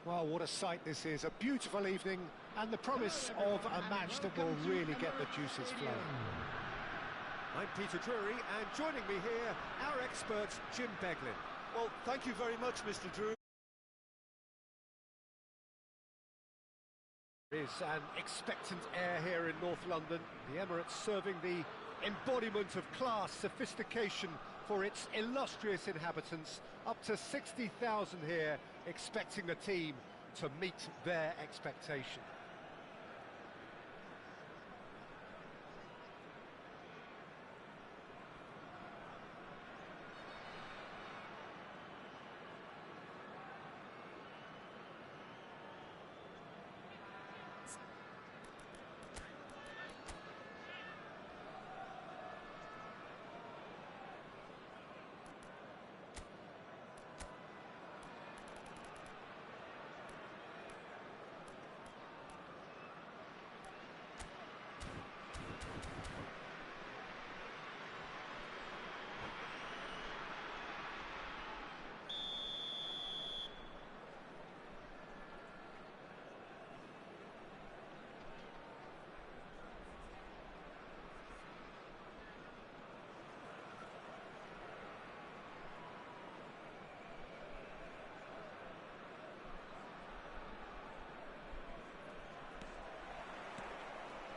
Well, what a sight this is. A beautiful evening and the promise of a match that will really get the juices flowing. I'm Peter Drury, and joining me here, our expert, Jim Beglin. Well, thank you very much, Mr. Drury. There is an expectant air here in North London. The Emirates serving the embodiment of class, sophistication for its illustrious inhabitants. Up to 60,000 here, expecting the team to meet their expectation.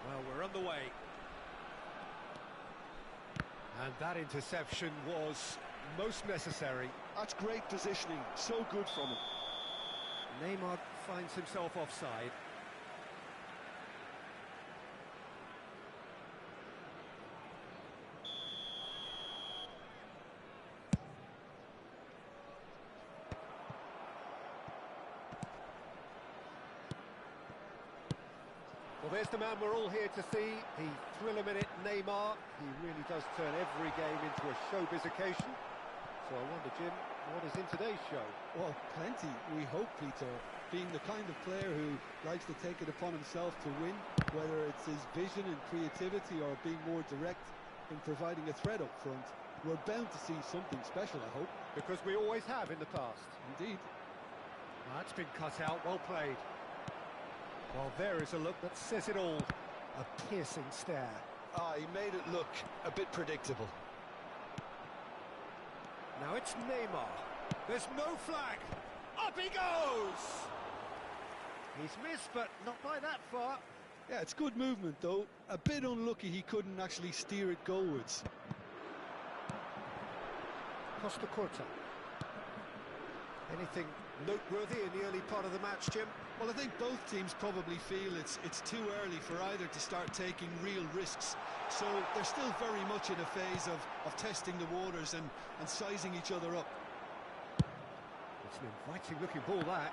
Well, we're on the way. And that interception was most necessary. That's great positioning, so good from him. Neymar finds himself offside. Well, there's the man we're all here to see, the thrill-a-minute Neymar. He really does turn every game into a showbiz occasion. So I wonder, Jim, what is in today's show? Well, plenty, we hope, Peter. Being the kind of player who likes to take it upon himself to win, whether it's his vision and creativity or being more direct in providing a threat up front, we're bound to see something special, I hope. Because we always have in the past. Indeed. That's been cut out, well played. Well, there is a look that says it all. A piercing stare. He made it look a bit predictable. Now it's Neymar. There's no flag. Up he goes! He's missed, but not by that far. Yeah, it's good movement, though. A bit unlucky he couldn't actually steer it goalwards. Costa Curta. Anything noteworthy in the early part of the match, Jim? Well, I think both teams probably feel it's too early for either to start taking real risks. So they're still very much in a phase of testing the waters and sizing each other up. It's an inviting looking ball, that.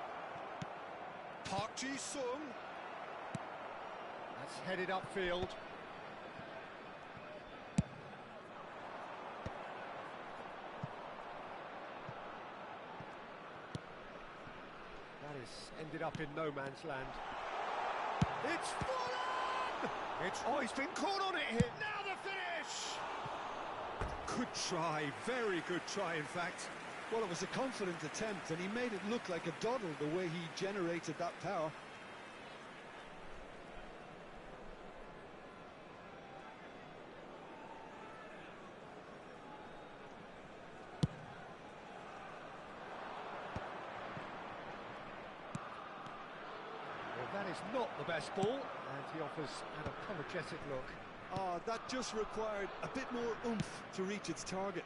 Park Ji-sung. That's headed upfield. That is ended up in no man's land. It's fallen! He's been caught on it here. Now the finish! Good try, very good try, in fact. Well, it was a confident attempt, and he made it look like a doddle the way he generated that power. That is not the best ball, and he offers an apologetic look. That just required a bit more oomph to reach its target.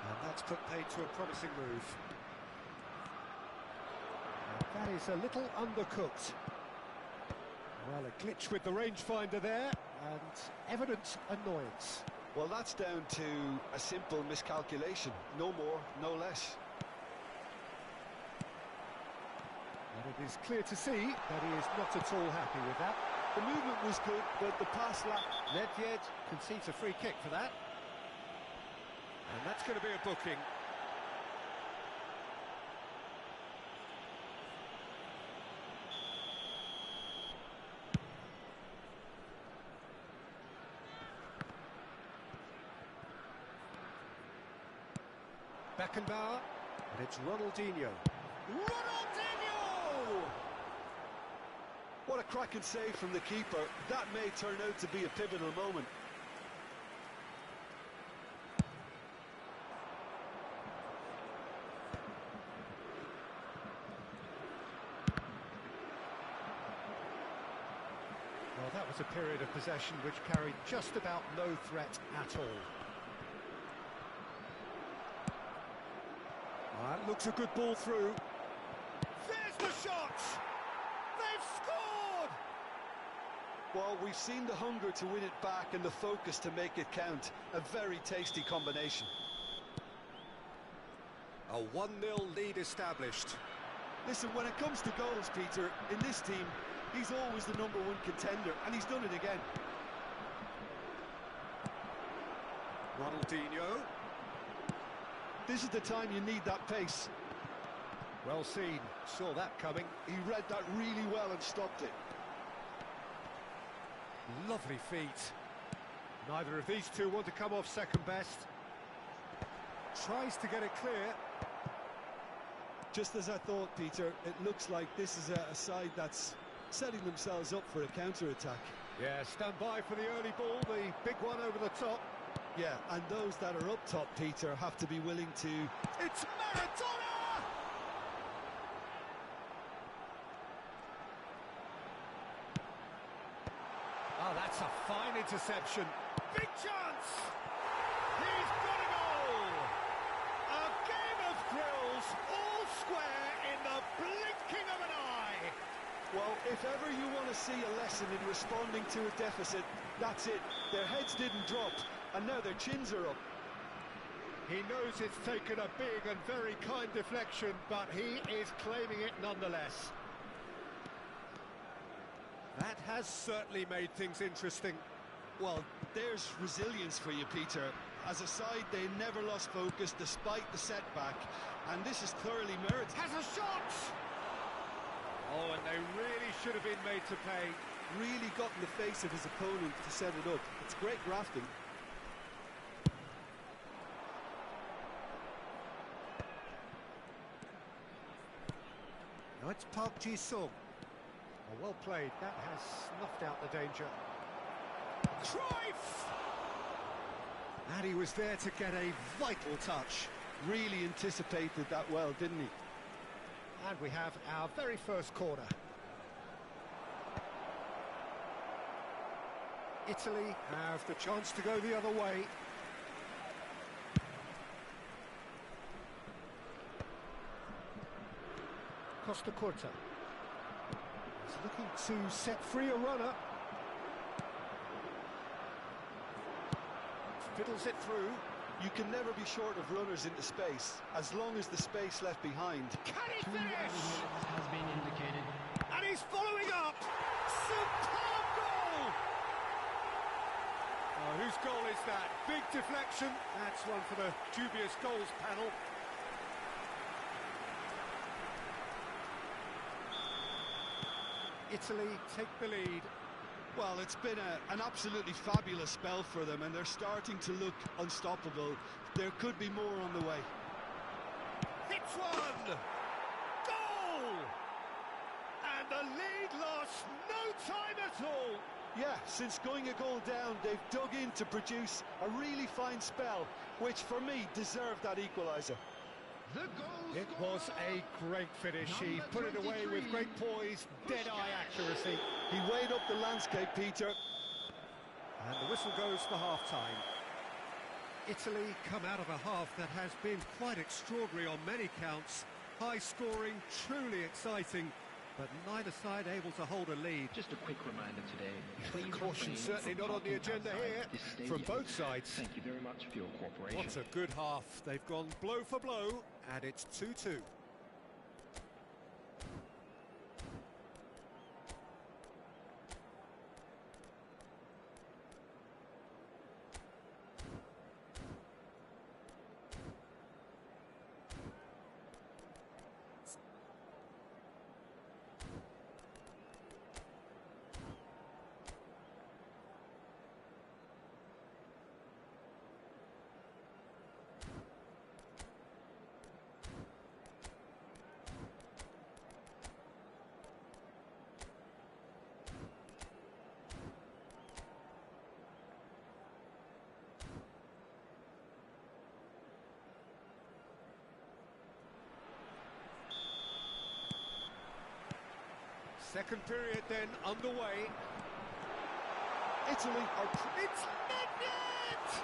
And that's put paid to a promising move. And that is a little undercooked. Well, a glitch with the rangefinder there, and evident annoyance. Well, that's down to a simple miscalculation. No more, no less. And it is clear to see that he is not at all happy with that. The movement was good, but the pass lacked. Nedved concedes a free kick for that. And that's going to be a booking. Beckenbauer. And it's Ronaldinho. Ronaldinho! What a cracking save from the keeper. That may turn out to be a pivotal moment. Well, that was a period of possession which carried just about no threat at all. That looks a good ball through. There's the shot! They've scored! Well, we've seen the hunger to win it back and the focus to make it count. A very tasty combination. A 1-0 lead established. Listen, when it comes to goals, Peter, in this team, he's always the #1 contender, and he's done it again. Ronaldinho. This is the time you need that pace. Well seen, saw that coming. He read that really well and stopped it. Lovely feet. Neither of these two want to come off second best. Tries to get it clear. Just as I thought, Peter, it looks like this is a side that's setting themselves up for a counter-attack. Yeah, stand by for the early ball, the big one over the top. Yeah, and those that are up top, Peter, have to be willing to... It's Maradona! Oh, that's a fine interception. Big chance! He's got a goal! A game of thrills, all square in the blinking of an eye. Well, if ever you want to see a lesson in responding to a deficit, that's it. Their heads didn't drop, and now their chins are up. He knows it's taken a big and very kind deflection, but he is claiming it nonetheless. That has certainly made things interesting. Well, there's resilience for you, Peter. As a side, they never lost focus despite the setback, and this is thoroughly merited. Has a shot! Oh, and they really should have been made to pay. Really got in the face of his opponent to set it up. It's great grafting. Now it's Park Ji-sung. Oh, well played. That has snuffed out the danger. Cruyff! And he was there to get a vital touch. Really anticipated that well, didn't he? And we have our very first corner. Italy have the chance to go the other way. Costa Curta. He's looking to set free a runner. Fiddles it through. You can never be short of runners into space, as long as the space left behind. Can he finish? Has been indicated. And he's following up. Superb goal! Oh, whose goal is that? Big deflection. That's one for the dubious goals panel. Italy take the lead. Well, it's been an absolutely fabulous spell for them, and they're starting to look unstoppable. There could be more on the way. Hits one! Goal! And the lead lost no time at all. Yeah, since going a goal down, they've dug in to produce a really fine spell, which for me deserved that equaliser. It was a great finish. He put it away with great poise, dead-eye accuracy. He weighed up the landscape, Peter. And the whistle goes for half-time. Italy come out of a half that has been quite extraordinary on many counts. High-scoring, truly exciting, but neither side able to hold a lead. Just a quick reminder today. Please Caution refrain certainly from not on the parking agenda outside here this from stadium. both sides. Thank you very much for your cooperation. What a good half. They've gone blow for blow, and it's 2-2. Second period then underway. Italy are... It's Nedved!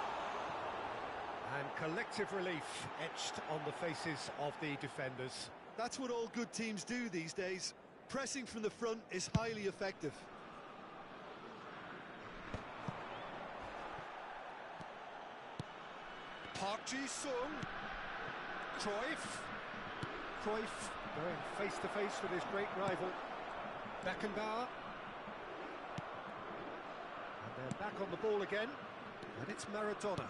And collective relief etched on the faces of the defenders. That's what all good teams do these days. Pressing from the front is highly effective. Park Ji-sung. Cruyff going face to face with his great rival. Beckenbauer. And they're back on the ball again. And it's Maradona.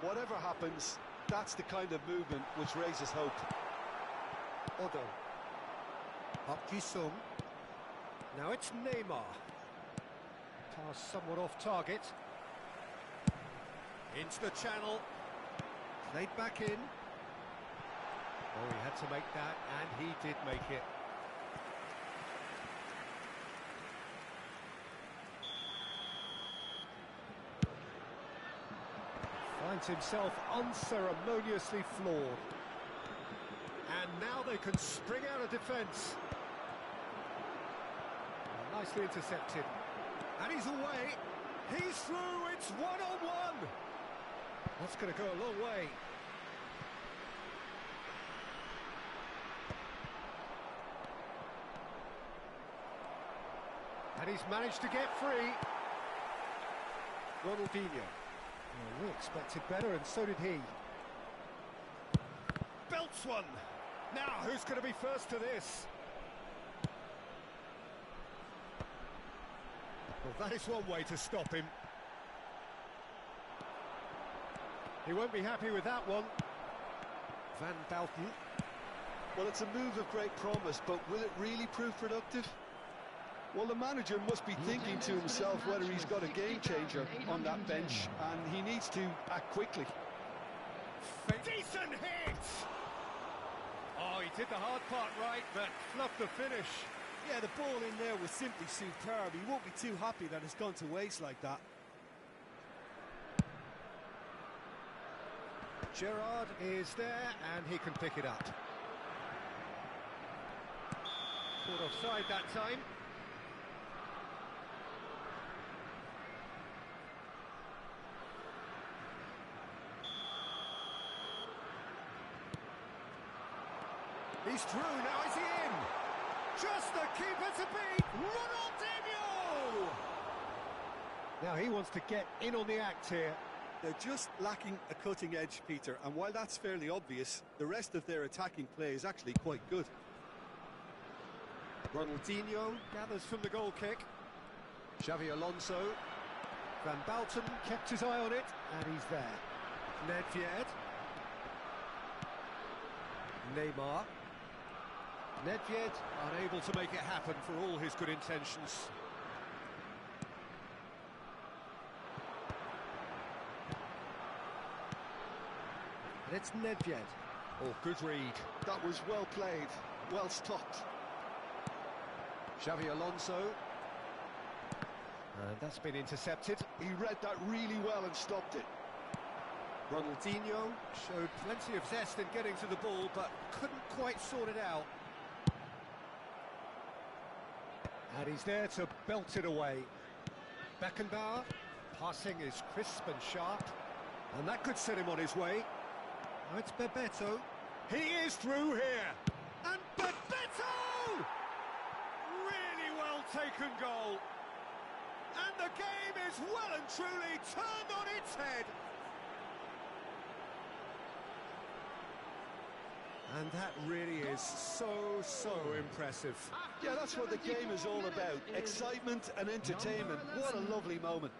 Whatever happens, that's the kind of movement which raises hope. Odo. Park Ji-sung. Now it's Neymar. Pass somewhat off target. Into the channel. Played back in. Oh, he had to make that, and he did make it. Finds himself unceremoniously floored. And now they can spring out of defence. Nicely intercepted. And he's away. He's through. It's one-on-one. That's going to go a long way. And he's managed to get free. Ronaldinho. Well, we expected better, and so did he. Belts one. Now, who's going to be first to this? Well, that is one way to stop him. He won't be happy with that one. Van Bouten. Well, it's a move of great promise, but will it really prove productive? Well, the manager must be thinking to himself whether he's got a game changer on that bench, and he needs to act quickly. Decent hit! Oh, he did the hard part right, but fluffed the finish. Yeah, the ball in there was simply superb. He won't be too happy that it's gone to waste like that. Gerrard is there, and he can pick it up. Caught offside that time. He's through, now is he in? Just the keeper to beat, Ronaldinho! Now he wants to get in on the act here. They're just lacking a cutting edge, Peter, and while that's fairly obvious, the rest of their attacking play is actually quite good. Ronaldinho gathers from the goal kick. Xavi Alonso. Van Bouten kept his eye on it, and he's there. Nedved. Neymar. Nedved unable to make it happen for all his good intentions. And it's Nedved. Oh, good read. That was well played, well stopped. Xavi Alonso. And that's been intercepted. He read that really well and stopped it. Ronaldinho showed plenty of zest in getting to the ball, but couldn't quite sort it out. And he's there to belt it away. Beckenbauer, passing is crisp and sharp, and that could set him on his way. Now it's Bebeto. He is through here. And Bebeto! Really well taken goal. And the game is well and truly turned on its head. And that really is so impressive. Yeah, that's what the game is all about. Excitement and entertainment. What a lovely moment.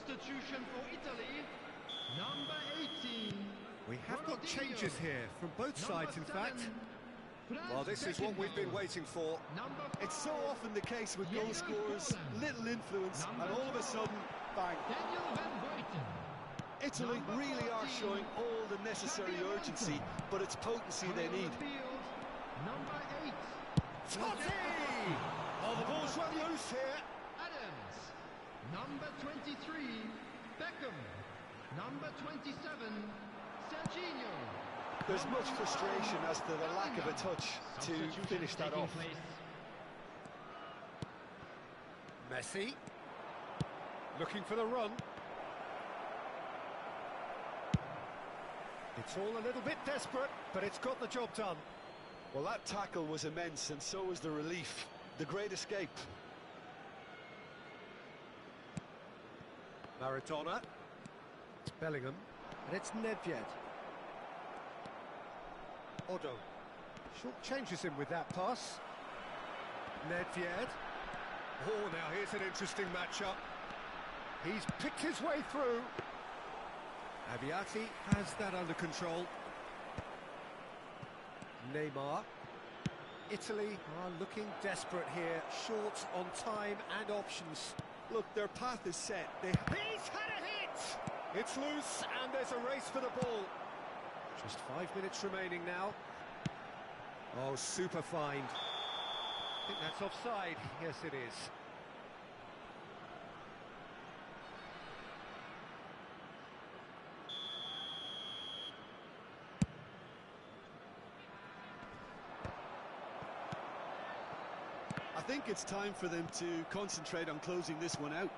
Substitution for Italy, number 18. We have got changes here from both sides, in fact. Well, this is what we've been waiting for. It's so often the case with goal scorers, little influence, and all of a sudden, bang. Italy really are showing all the necessary urgency, but it's potency they need. Number 8. Totti! Oh, the ball's run loose here. Adams. Number 23. Beckham. Number 27. Serginho. There's much frustration as to the lack of a touch to finish that off. Messi. Looking for the run. It's all a little bit desperate, but it's got the job done. Well, that tackle was immense, and so was the relief. The great escape. Maradona. It's Bellingham. And it's Nedved. Odo. Short changes him with that pass. Nedved. Oh, now here's an interesting matchup. He's picked his way through. Aviati has that under control. Neymar. Italy are looking desperate here, short on time and options. Look, their path is set. He's had a hit! It's loose and there's a race for the ball. Just 5 minutes remaining now. Oh, super find. I think that's offside. Yes, it is. I think it's time for them to concentrate on closing this one out.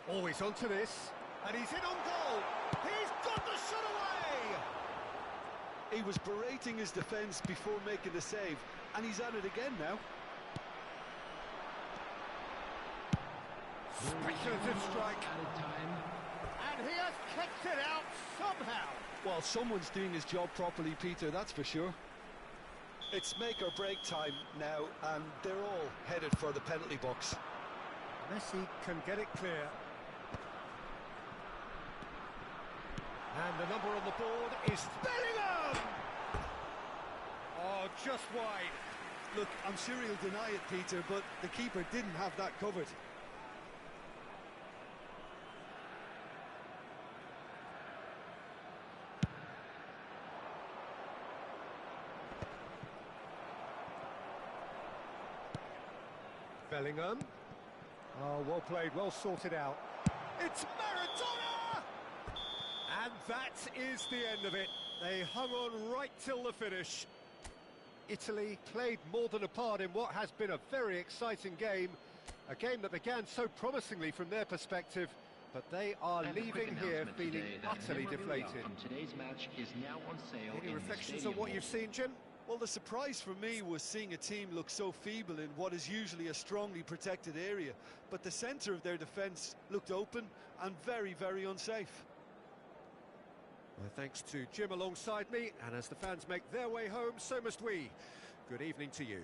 Oh, he's onto this, and he's in on goal. He's got the shot away! He was berating his defence before making the save, and he's at it again now. Speculative strike. And he has kicked it out somehow. Well, someone's doing his job properly, Peter, that's for sure. It's make or break time now, and they're all headed for the penalty box. Messi can get it clear. And the number on the board is Bellingham! Oh, just wide. Look, I'm sure he'll deny it, Peter, but the keeper didn't have that covered. Bellingham. Oh, well played, well sorted out. It's Maradona! And that is the end of it. They hung on right till the finish. Italy played more than a part in what has been a very exciting game. A game that began so promisingly from their perspective, but they are leaving here feeling utterly deflated. Today's match is now on sale. Any reflections on what you've seen, Jim? Well, the surprise for me was seeing a team look so feeble in what is usually a strongly protected area, but the centre of their defence looked open and very, very unsafe. Well, thanks to Jim alongside me, and as the fans make their way home, so must we. Good evening to you.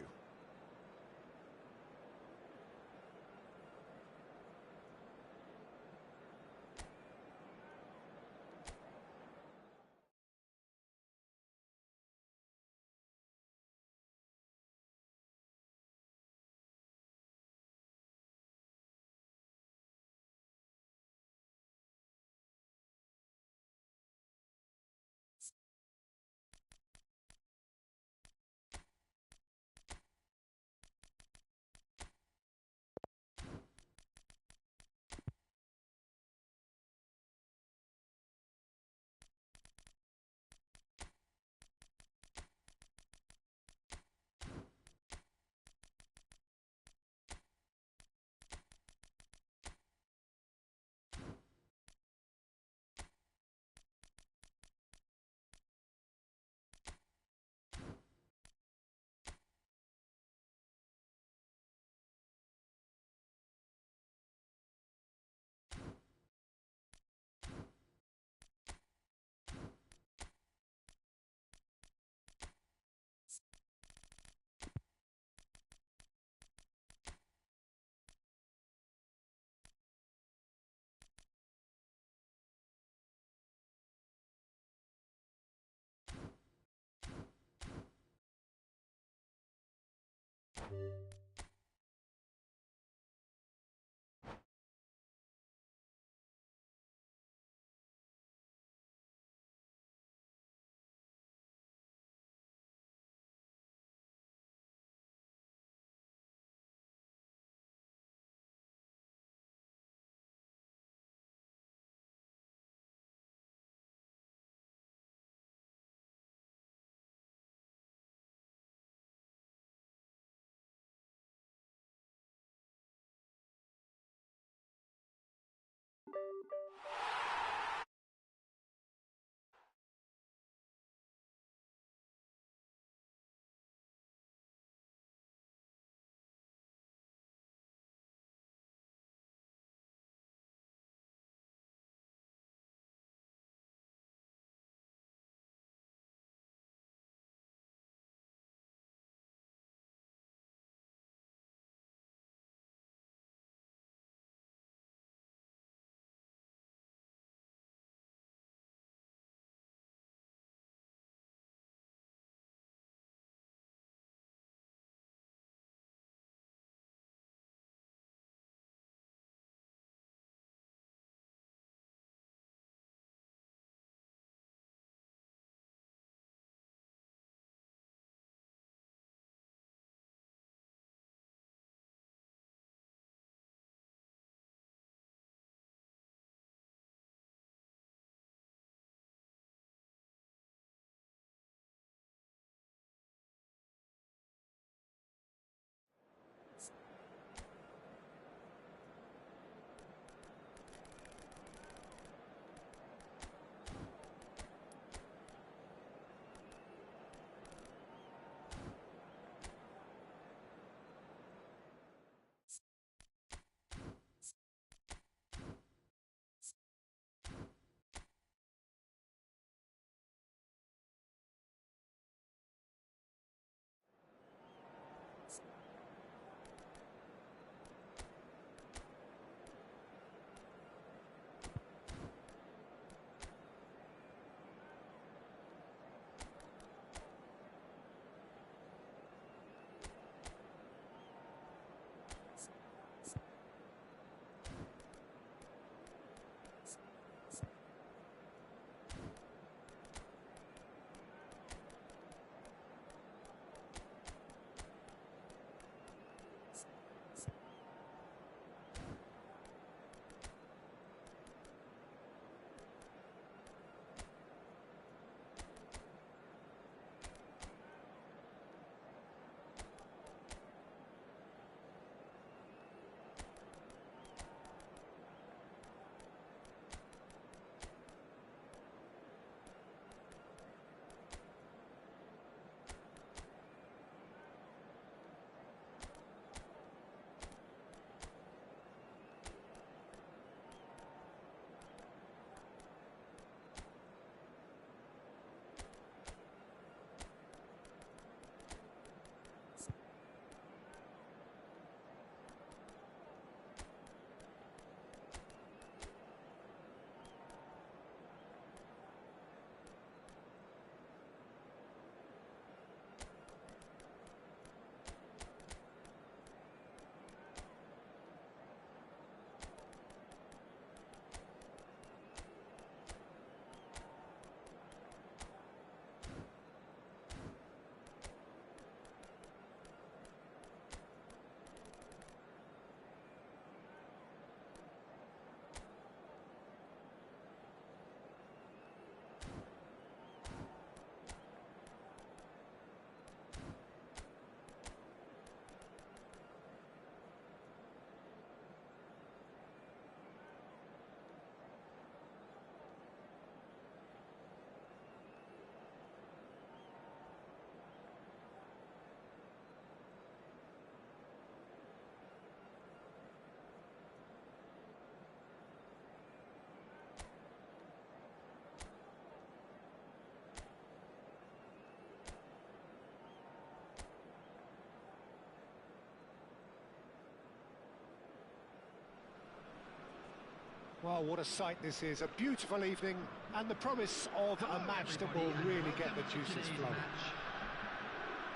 Well, what a sight this is. A beautiful evening and the promise of a match that will really get the juices flowing.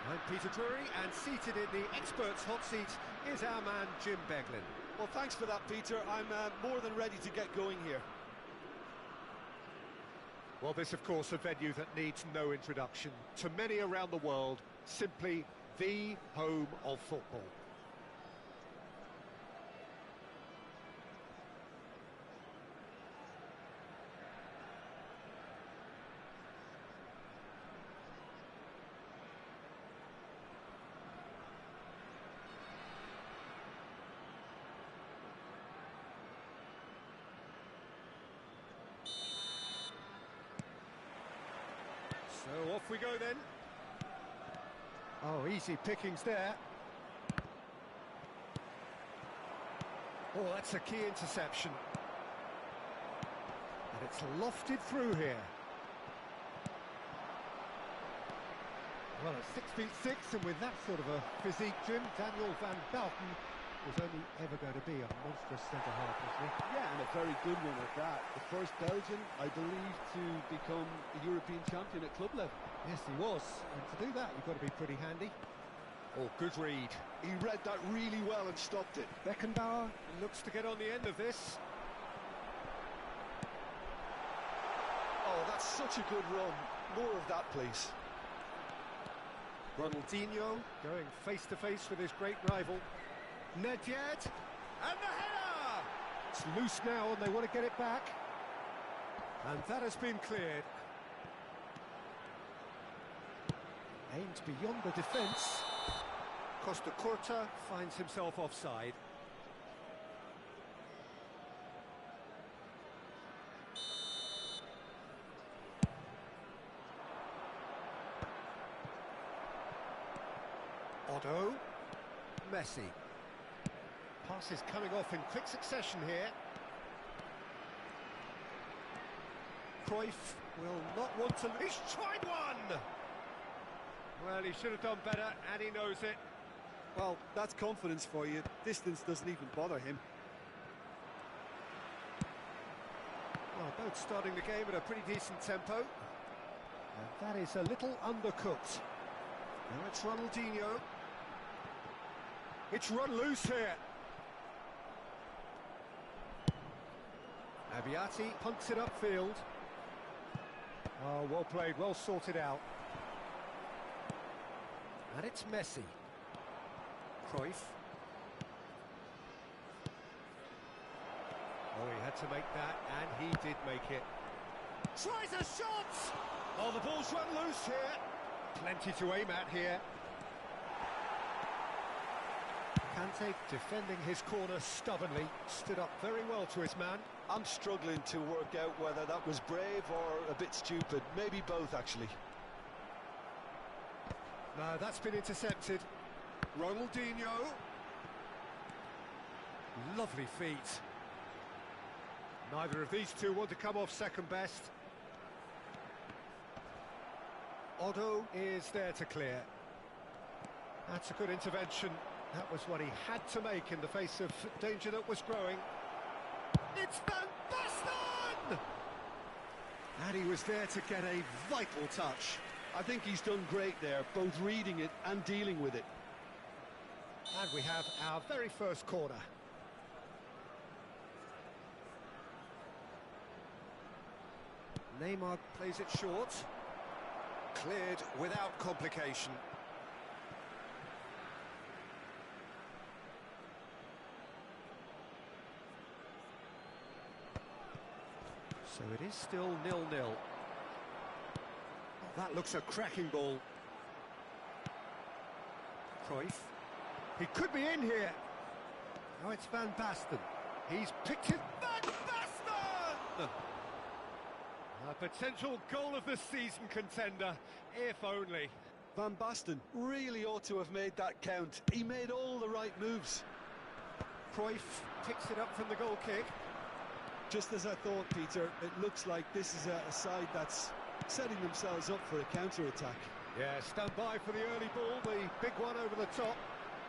I'm Peter Drury, and seated in the experts' hot seat is our man Jim Beglin. Well, thanks for that, Peter. I'm more than ready to get going here. Well, this, of course, a venue that needs no introduction. To many around the world, simply the home of football. So off we go then. Oh, easy pickings there. Oh, that's a key interception. And it's lofted through here. Well, at 6'6", and with that sort of a physique, Jim, Daniel van Belten was only ever going to be a monstrous centre-half, wasn't he? Yeah, and a very good one at that. The first Belgian, I believe, to become a European champion at club level. Yes, he was. And to do that, you've got to be pretty handy. Oh, good read. He read that really well and stopped it. Beckenbauer looks to get on the end of this. Oh, that's such a good run. More of that, please. Ronaldinho going face-to-face with his great rival. Nedved, and the header! It's loose now and they want to get it back. And that has been cleared. Aimed beyond the defence. Costa Curta finds himself offside. Otto, Messi. Passes coming off in quick succession here. Cruyff will not want to... He's tried one! Well, he should have done better, and he knows it. Well, that's confidence for you. Distance doesn't even bother him. Well, both starting the game at a pretty decent tempo. And that is a little undercooked. Now it's Ronaldinho. It's run loose here. Aviati punts it upfield. Oh, well played, well sorted out. And it's Messi. Cruyff. Oh, he had to make that, and he did make it. Tries a shot! Oh, the ball's run loose here. Plenty to aim at here. Kante defending his corner stubbornly, stood up very well to his man. I'm struggling to work out whether that was brave or a bit stupid. Maybe both, actually. No, that's been intercepted. Ronaldinho. Lovely feet. Neither of these two want to come off second best. Otto is there to clear. That's a good intervention. That was what he had to make in the face of danger that was growing. It's Van Basten! And he was there to get a vital touch. I think he's done great there, both reading it and dealing with it. And we have our very first corner. Neymar plays it short. Cleared without complication. So it is still 0-0. Oh, that looks a cracking ball. Cruyff. He could be in here. Oh, it's Van Basten. He's picked it. Van Basten! A potential goal of the season contender, if only. Van Basten really ought to have made that count. He made all the right moves. Cruyff picks it up from the goal kick. Just as I thought, Peter, it looks like this is a side that's setting themselves up for a counter-attack. Yeah, stand by for the early ball, the big one over the top.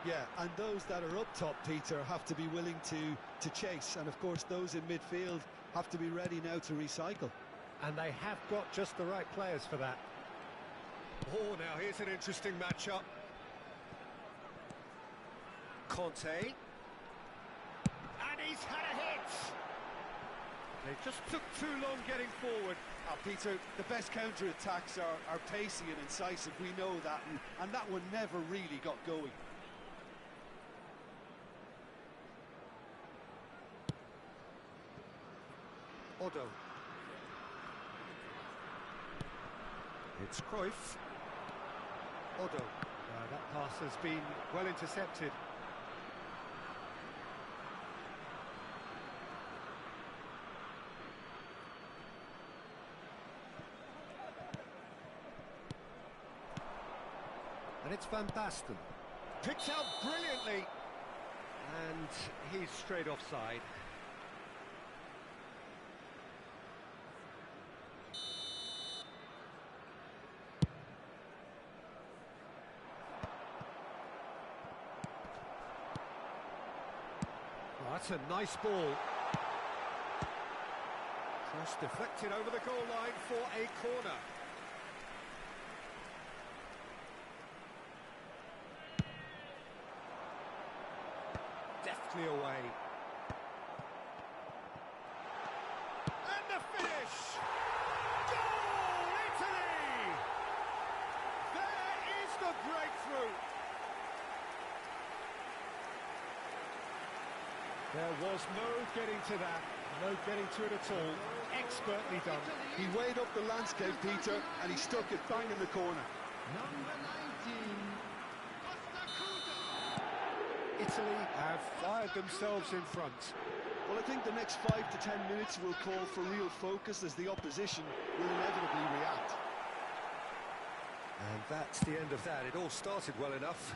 Yeah, and those that are up top, Peter, have to be willing to chase. And, of course, those in midfield have to be ready now to recycle. And they have got just the right players for that. Oh, now here's an interesting matchup. Conte. And he's had a hit! They just took too long getting forward. Peter, the best counter-attacks are pacey and incisive, we know that, and that one never really got going. Otto. It's Cruyff. Otto. That pass has been well intercepted. And it's Van Basten. Picked out brilliantly. And he's straight offside. Oh, that's a nice ball. Cross deflected over the goal line for a corner. Deftly away. And the finish! Goal, Italy! There is the breakthrough! There was no getting to that, no getting to it at all. Expertly done. He weighed up the landscape, Peter, and he stuck it bang in the corner. Number 19, Italy have fired themselves in front. Well, I think the next 5 to 10 minutes will call for real focus as the opposition will inevitably react. And that's the end of that. It all started well enough.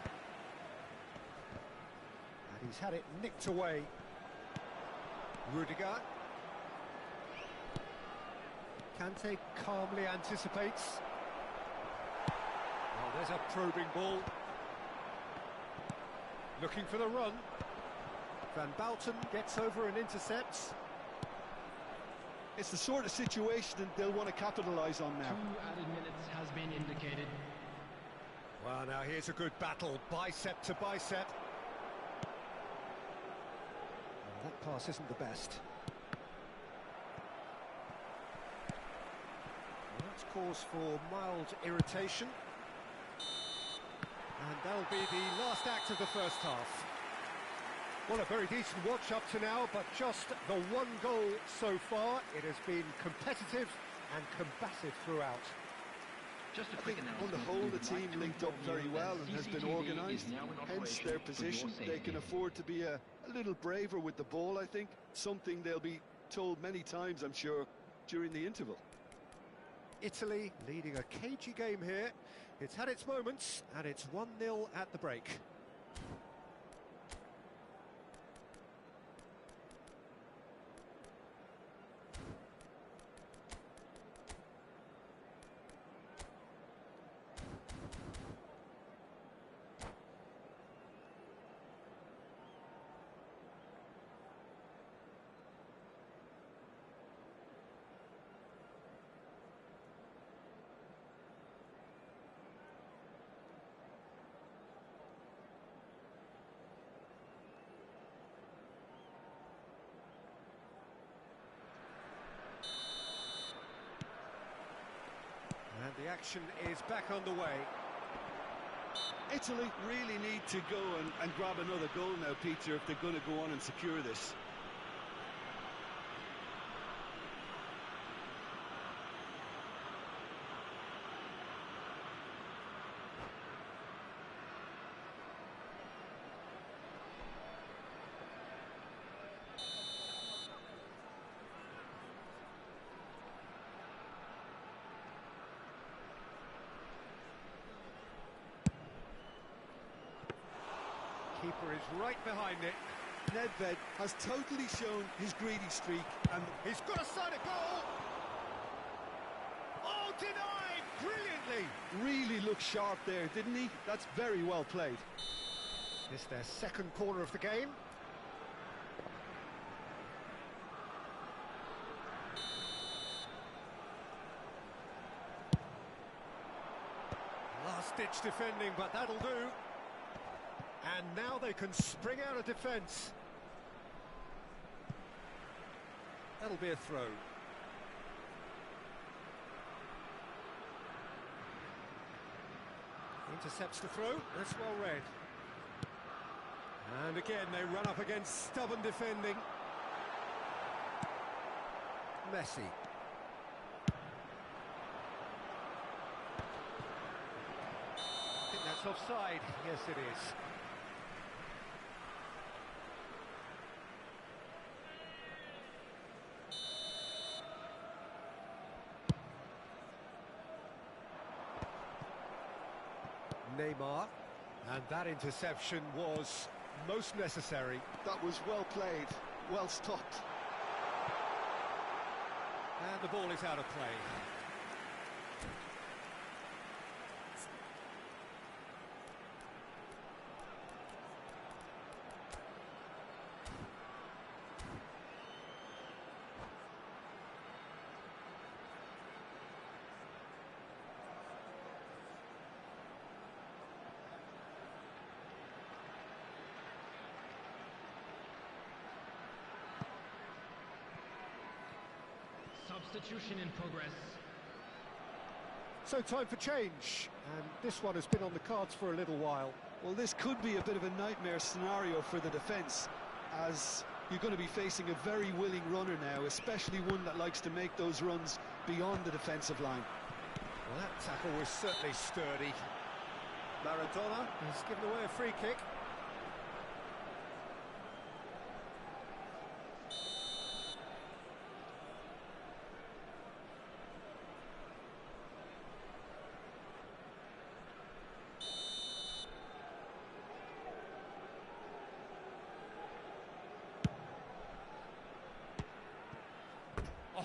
And he's had it nicked away. Rudiger. Kante calmly anticipates. Oh, there's a probing ball. Looking for the run. Van Basten gets over and intercepts. It's the sort of situation that they'll want to capitalise on now. 2 added minutes has been indicated. Well, now here's a good battle, bicep to bicep. Well, that pass isn't the best. Well, that's cause for mild irritation. And that'll be the last act of the first half. Well, a very decent watch up to now, but just the one goal so far. It has been competitive and combative throughout. Just a I quick think on announcement. the whole the team linked up very well and has been organised, hence their position. They can afford to be a little braver with the ball, I think. Something they'll be told many times, I'm sure, during the interval. Italy leading a cagey game here. It's had its moments, and it's 1-0 at the break. And the action is back underway. Italy really need to go and grab another goal now, Peter, if they're going to go on and secure this. Keeper is right behind it. Nedved has totally shown his greedy streak, and He's got a side of goal! Oh, denied! Brilliantly! really looked sharp there, didn't he? That's very well played. It's their second corner of the game. Last-ditch defending, but that'll do. And now they can spring out of defence. That'll be a throw. Intercepts the throw, that's well read. And again, they run up against stubborn defending. Messi. I think that's offside. Yes, it is. Neymar, and that interception was most necessary. That was well played, well stopped. And the ball is out of play. Substitution in progress. So time for change, and this one has been on the cards for a little while. Well, this could be a bit of a nightmare scenario for the defence, as you're going to be facing a very willing runner now, especially one that likes to make those runs beyond the defensive line. Well, that tackle was certainly sturdy. Maradona has given away a free kick.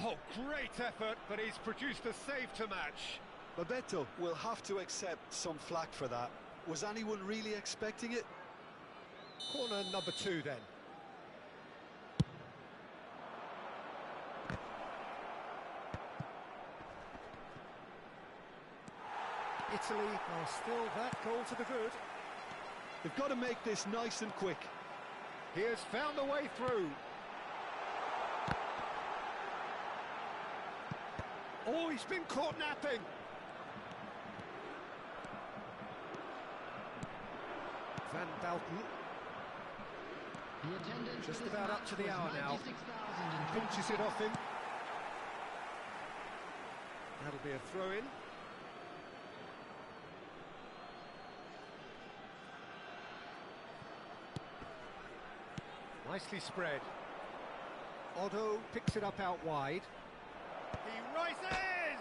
Oh, great effort, but he's produced a save to match. Bebeto will have to accept some flack for that. Was anyone really expecting it? Corner number 2 then. Italy are still that goal to the good. They've got to make this nice and quick. He has found a way through. Oh, he's been caught napping. Van Dalton. The attendance Just for this about up match to the was hour now. 96,000. Pinches it off him. That'll be a throw-in. Nicely spread. Otto picks it up out wide. He rises!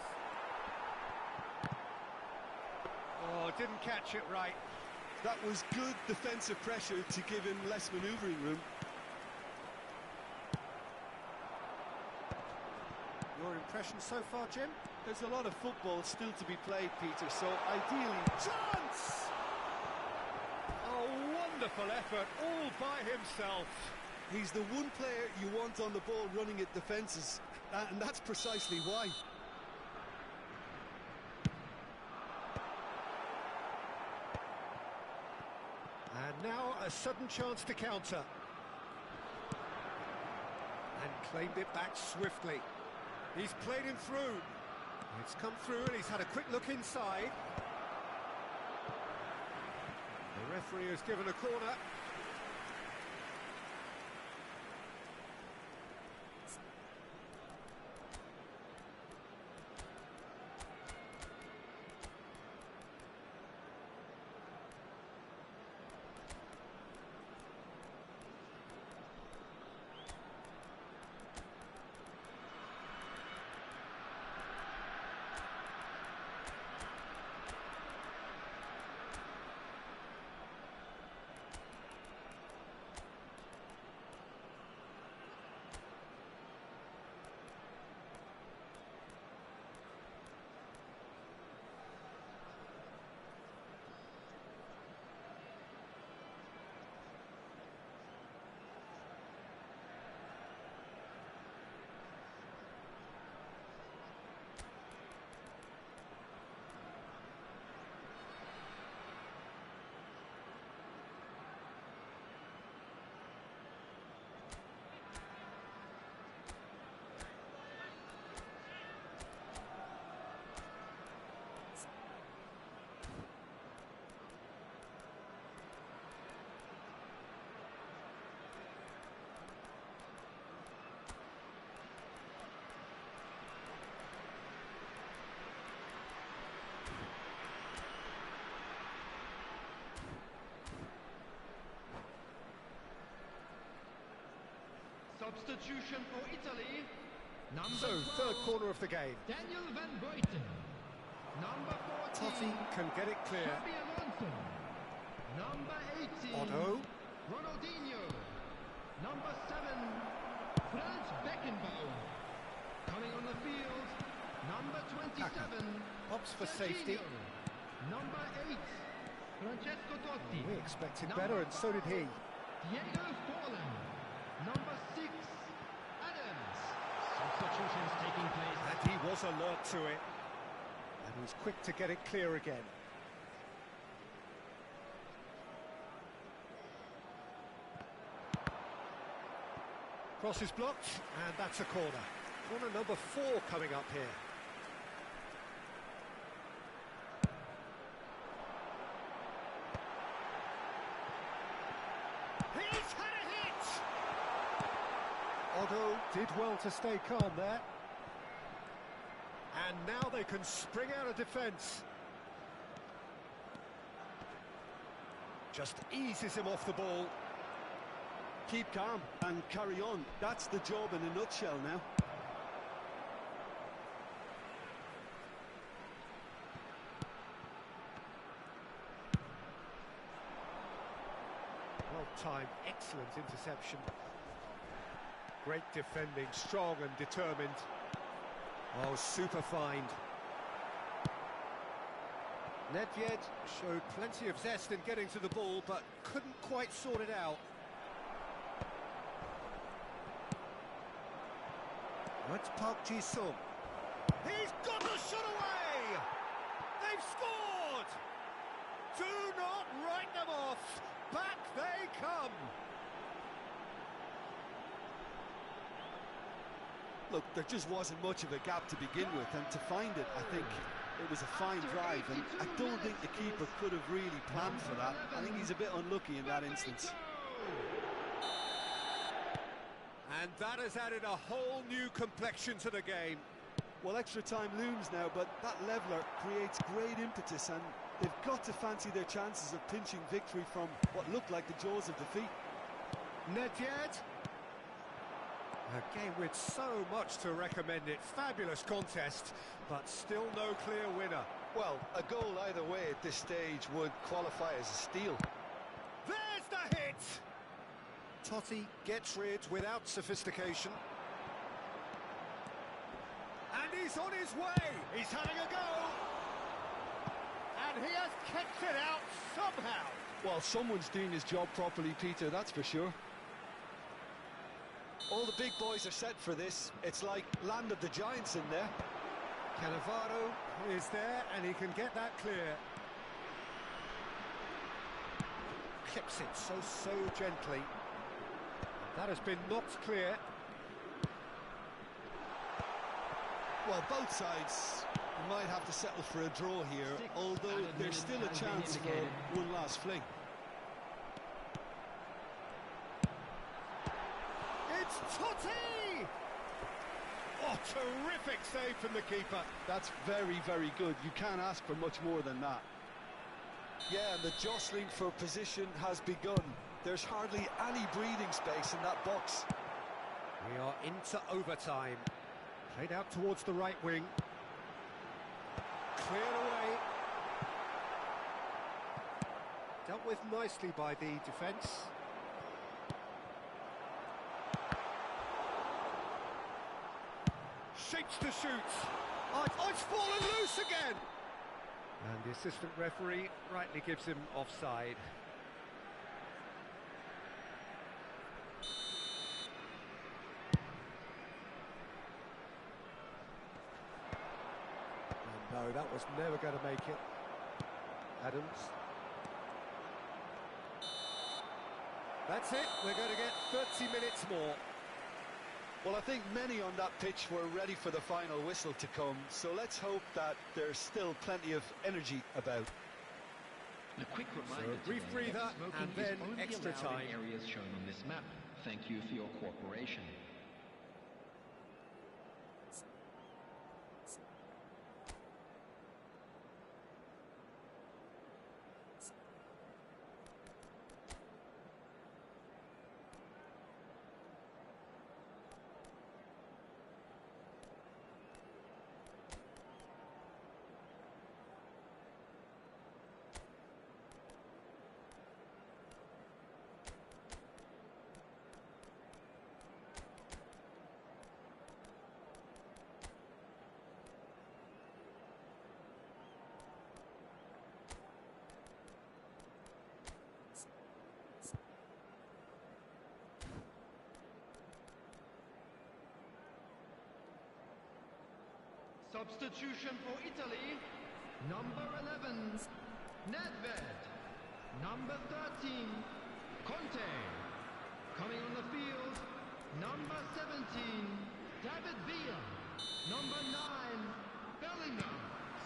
Oh, didn't catch it right. That was good defensive pressure to give him less manoeuvring room. Your impression so far, Jim? There's a lot of football still to be played, Peter, so ideally... Chance! Oh, wonderful effort, all by himself. He's the one player you want on the ball running at defences, and that's precisely why. And now a sudden chance to counter. And claimed it back swiftly. He's played him through. It's come through and he's had a quick look inside. The referee has given a corner. Substitution for Italy. Number So, 12, third corner of the game. Daniel Van Buiten. Number 14, Totti can get it clear. Xabi Alonso. Number 18, Otto. Ronaldinho. Number 7, Franz Beckenbauer. Coming on the field, number 27, Opts for Serginho. safety. Number 8, Francesco Totti. We expected Number better, and so did he. Diego Forlan. Number 6, Adams. Substitutions taking place. And he was alert to it. And he was quick to get it clear again. Cross is blocked, and that's a corner. Corner number 4 coming up here. He's had a hit! Otto did well to stay calm there. And now they can spring out of defence. Just eases him off the ball. Keep calm and carry on. That's the job in a nutshell now. Well-timed, excellent interception. Great defending, strong and determined. Oh, super find. Nedved showed plenty of zest in getting to the ball, but couldn't quite sort it out. That's Park Ji-sung. He's got the shot away! They've scored! Do not write them off! Back they come! Look, there just wasn't much of a gap to begin with, and to find it, I think it was a fine drive, and I don't think the keeper could have really planned for that. I think he's a bit unlucky in that instance. And that has added a whole new complexion to the game. Well, extra time looms now, but that leveller creates great impetus, and they've got to fancy their chances of pinching victory from what looked like the jaws of defeat. Nedved. A game with so much to recommend it. Fabulous contest, but still no clear winner. Well, a goal either way at this stage would qualify as a steal. There's the hit! Totti gets rid without sophistication. And he's on his way! He's having a go! And he has kept it out somehow! Well, someone's doing his job properly, Peter, that's for sure. All the big boys are set for this. It's like Land of the Giants in there. Cannavaro is there, and he can get that clear. Clips it so gently. That has been knocked clear. Well, both sides might have to settle for a draw here, although there's still a chance for one last fling. It's Totti! Oh, terrific save from the keeper. That's very, very good. You can't ask for much more than that. Yeah, and the jostling for position has begun. There's hardly any breathing space in that box. We are into overtime. Played out towards the right wing. Cleared away. Dealt with nicely by the defence. Shapes to shoot. Oh, it's fallen loose again! And the assistant referee rightly gives him offside. And no, that was never going to make it. Adams. That's it, we're going to get 30 minutes more. Well, I think many on that pitch were ready for the final whistle to come, so let's hope that there's still plenty of energy about. A quick reminder, So, brief breather and then extra time. Areas shown on this map. Thank you for your cooperation. Substitution for Italy, number 11, Nedved. Number 13, Conte. Coming on the field, number 17, David Villa. Number 9, Bellingham.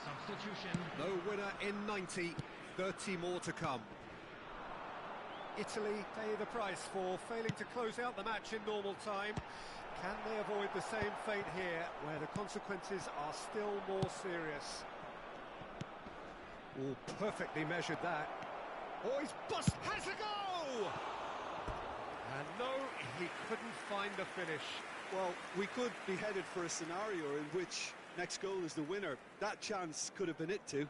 Substitution. No winner in 90, 30 more to come. Italy pay the price for failing to close out the match in normal time. Can they avoid the same fate here, where the consequences are still more serious? Oh, perfectly measured that. Oh, he's has a go! And no, he couldn't find the finish. Well, we could be headed for a scenario in which next goal is the winner. That chance could have been it too.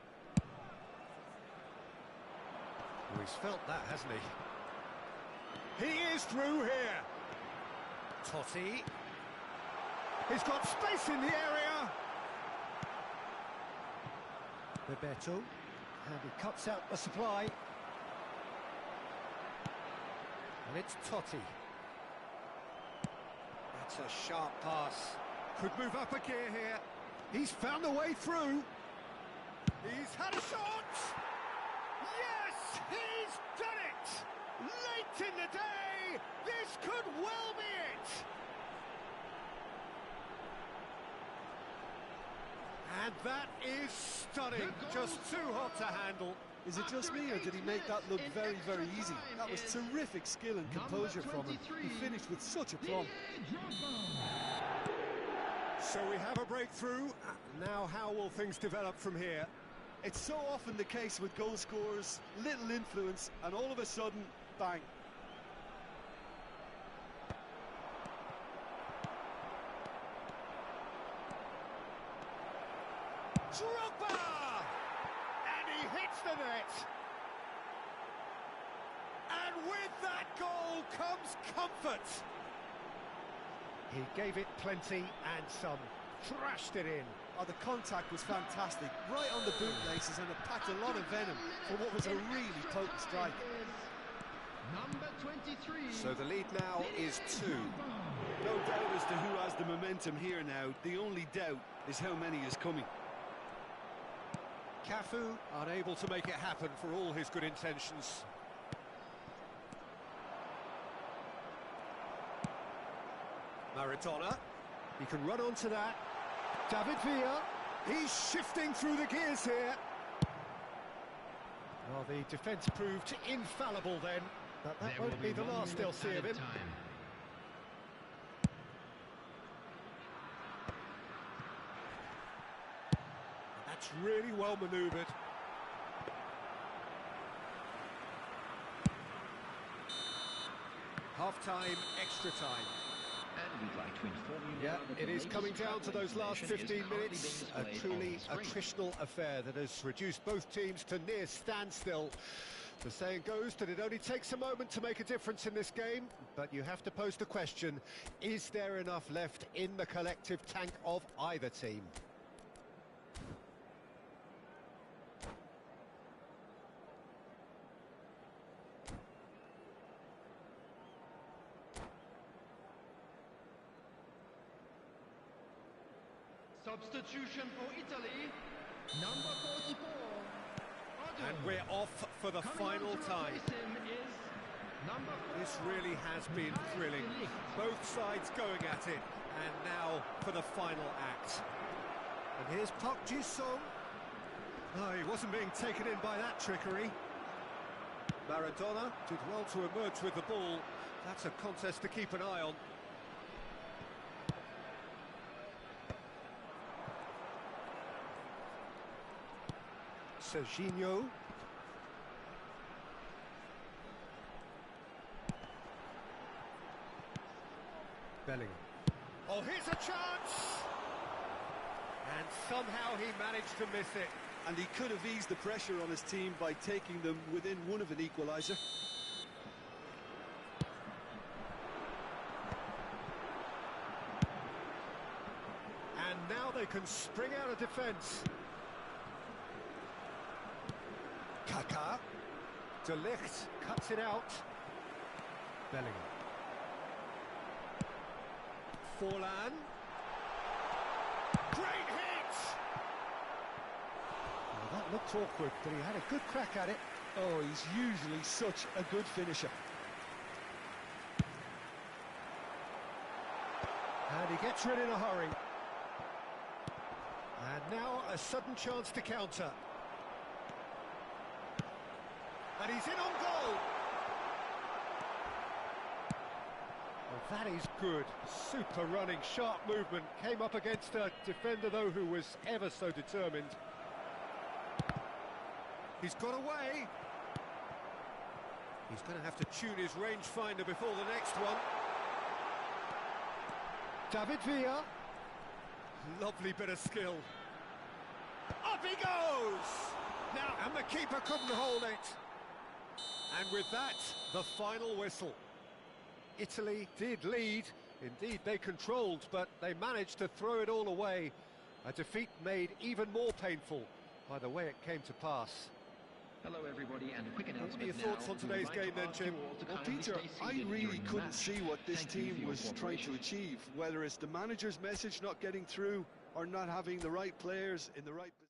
Oh, he's felt that, hasn't he? He is through here. Totti. He's got space in the area. Bebeto. And he cuts out the supply. And it's Totti. That's a sharp pass. Could move up a gear here. He's found a way through. He's had a shot. Yes, he's done it. Late in the day. This could well be it. And that is stunning. Just too hot to handle. Is it just me, or did he make that look very, very easy? That was terrific skill and composure from him. He finished with such aplomb. So we have a breakthrough. Now how will things develop from here? It's so often the case with goal scorers, little influence, and all of a sudden, bang. Drogba! And he hits the net. And with that goal comes comfort. He gave it plenty and some. Thrashed it in. Oh, the contact was fantastic. Right on the bootlaces, and it packed a lot of venom for what was a really potent strike. Number 23. So the lead now is 2. No doubt as to who has the momentum here now. The only doubt is how many is coming. Cafu unable to make it happen for all his good intentions. Maradona, he can run onto that. David Villa, he's shifting through the gears here. Well, the defence proved infallible then, but that won't be the last they'll see of him. That's really well manoeuvred. Half-time, extra time. And we'd like to inform you Yeah, now that it the is latest coming down to travel those last information 15 is currently minutes. being A displayed truly on the screen. attritional affair that has reduced both teams to near standstill. The saying goes that it only takes a moment to make a difference in this game, but you have to pose the question, is there enough left in the collective tank of either team? Substitution for Italy, number 44. And we're off for the final time. This really has been thrilling. Both sides going at it, and now for the final act. And here's Park Ji-sung. Oh, he wasn't being taken in by that trickery. Maradona did well to emerge with the ball. That's a contest to keep an eye on. Serginho. Bellingham. Oh, here's a chance! And somehow he managed to miss it. And he could have eased the pressure on his team by taking them within one of an equaliser. And now they can spring out of defence. Kaká. De Ligt cuts it out. Bellingham. Forlan. Great hit! Looked awkward, but he had a good crack at it. Oh, he's usually such a good finisher. And he gets rid in a hurry. And now a sudden chance to counter. And he's in on goal. Well, that is good. Super running, sharp movement. Came up against a defender, though, who was ever so determined. He's got away. He's going to have to tune his rangefinder before the next one. David Villa. Lovely bit of skill. Up he goes! Now, and the keeper couldn't hold it. And with that, the final whistle. Italy did lead. Indeed, they controlled, but they managed to throw it all away. A defeat made even more painful by the way it came to pass. Hello everybody, and a quick announcement. What are your thoughts on today's game then, Jim? Well, Peter, I really couldn't see what this team was trying to achieve, whether it's the manager's message not getting through or not having the right players in the right position.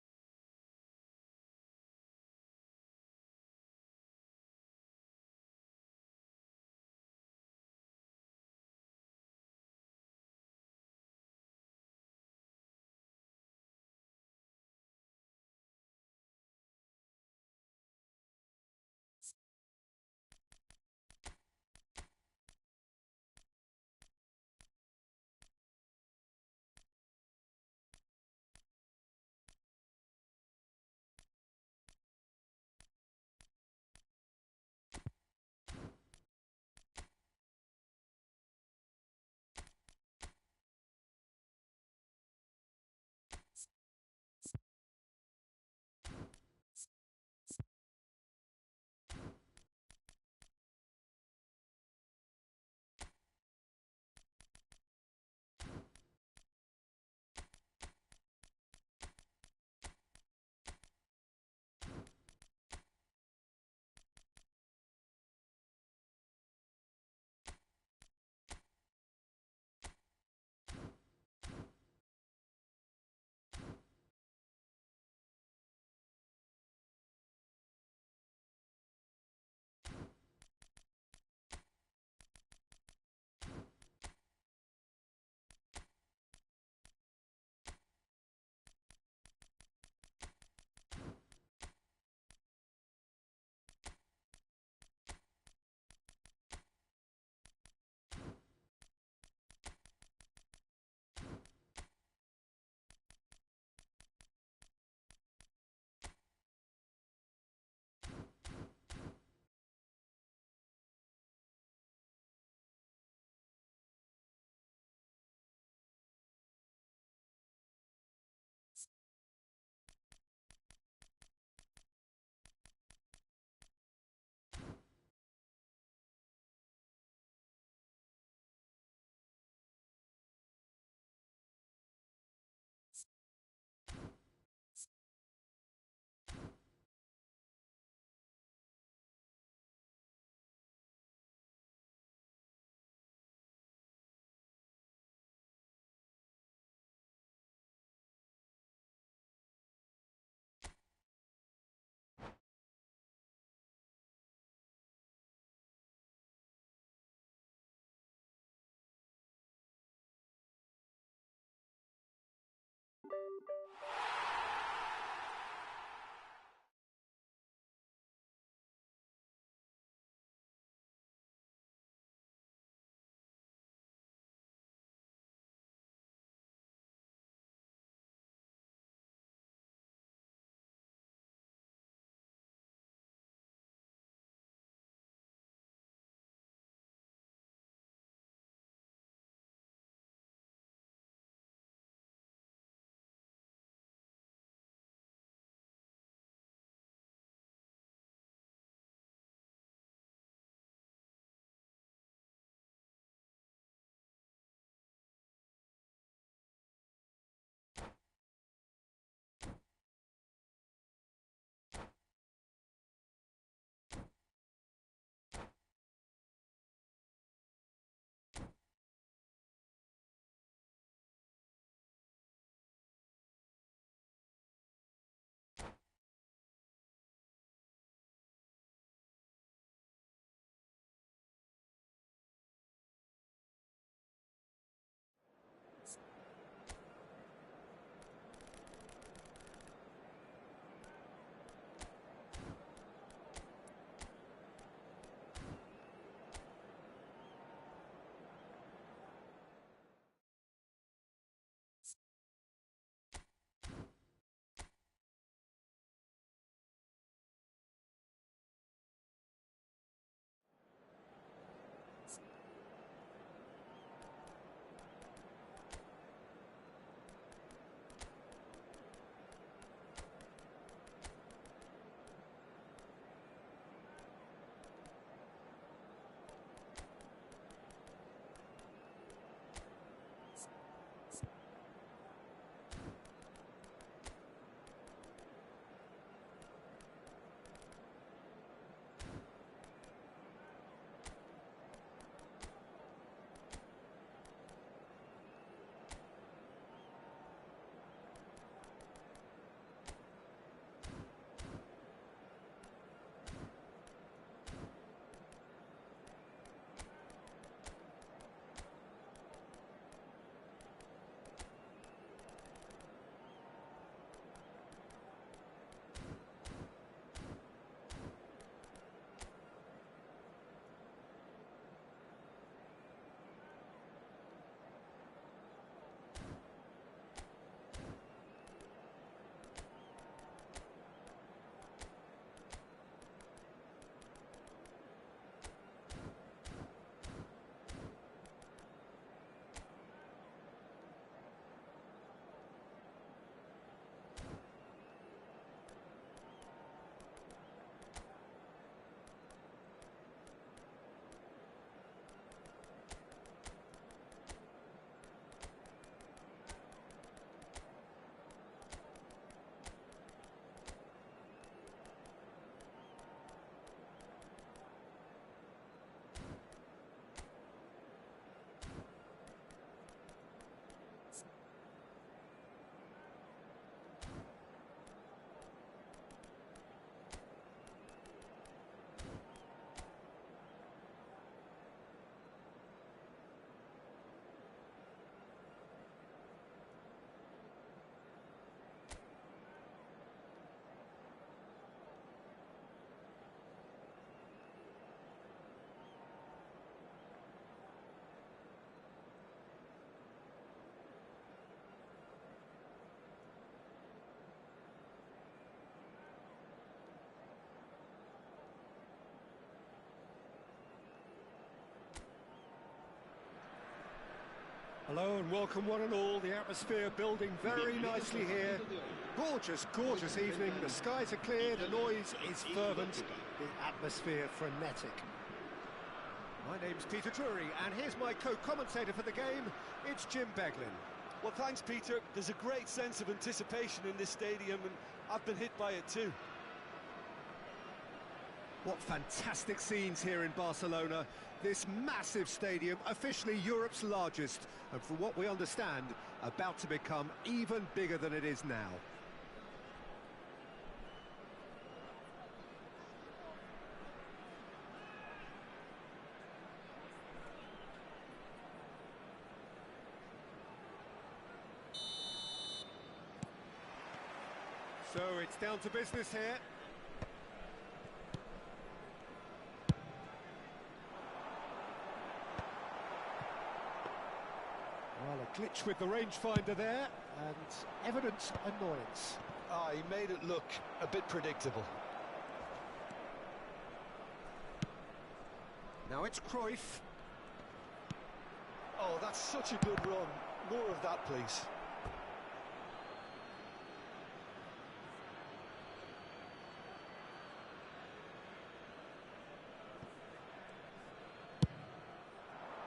Hello and welcome one and all. The atmosphere building very nicely here. Gorgeous, gorgeous evening. The skies are clear, the noise is fervent, the atmosphere frenetic. My name's Peter Drury, and here's my co-commentator for the game. It's Jim Beglin. Well, thanks, Peter. There's a great sense of anticipation in this stadium, and I've been hit by it too. What fantastic scenes here in Barcelona. This massive stadium, officially Europe's largest, and from what we understand, about to become even bigger than it is now. So it's down to business here. Well, a glitch with the rangefinder there, and evident annoyance. He made it look a bit predictable. Now it's Cruyff. Oh, that's such a good run. More of that, please.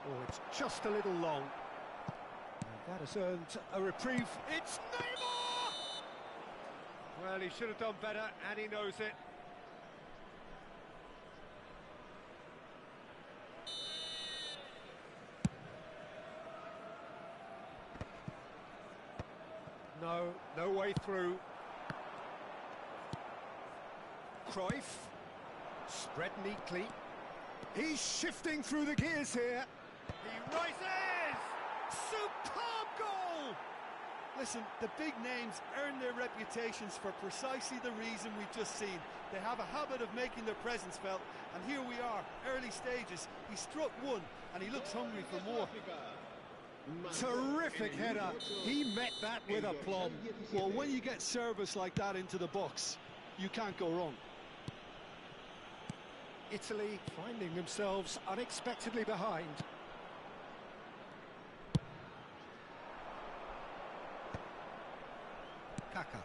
Oh, it's just a little long. And that has earned a reprieve. It's Neymar! Well, he should have done better, and he knows it. No way through. Cruyff. Spread neatly. He's shifting through the gears here. He rises! Superb goal! Listen, the big names earn their reputations for precisely the reason we've just seen. They have a habit of making their presence felt, and here we are, early stages. He struck one, and he looks hungry for more. Terrific header. He met that with aplomb. Well, when you get service like that into the box, you can't go wrong. Italy finding themselves unexpectedly behind. Kaka.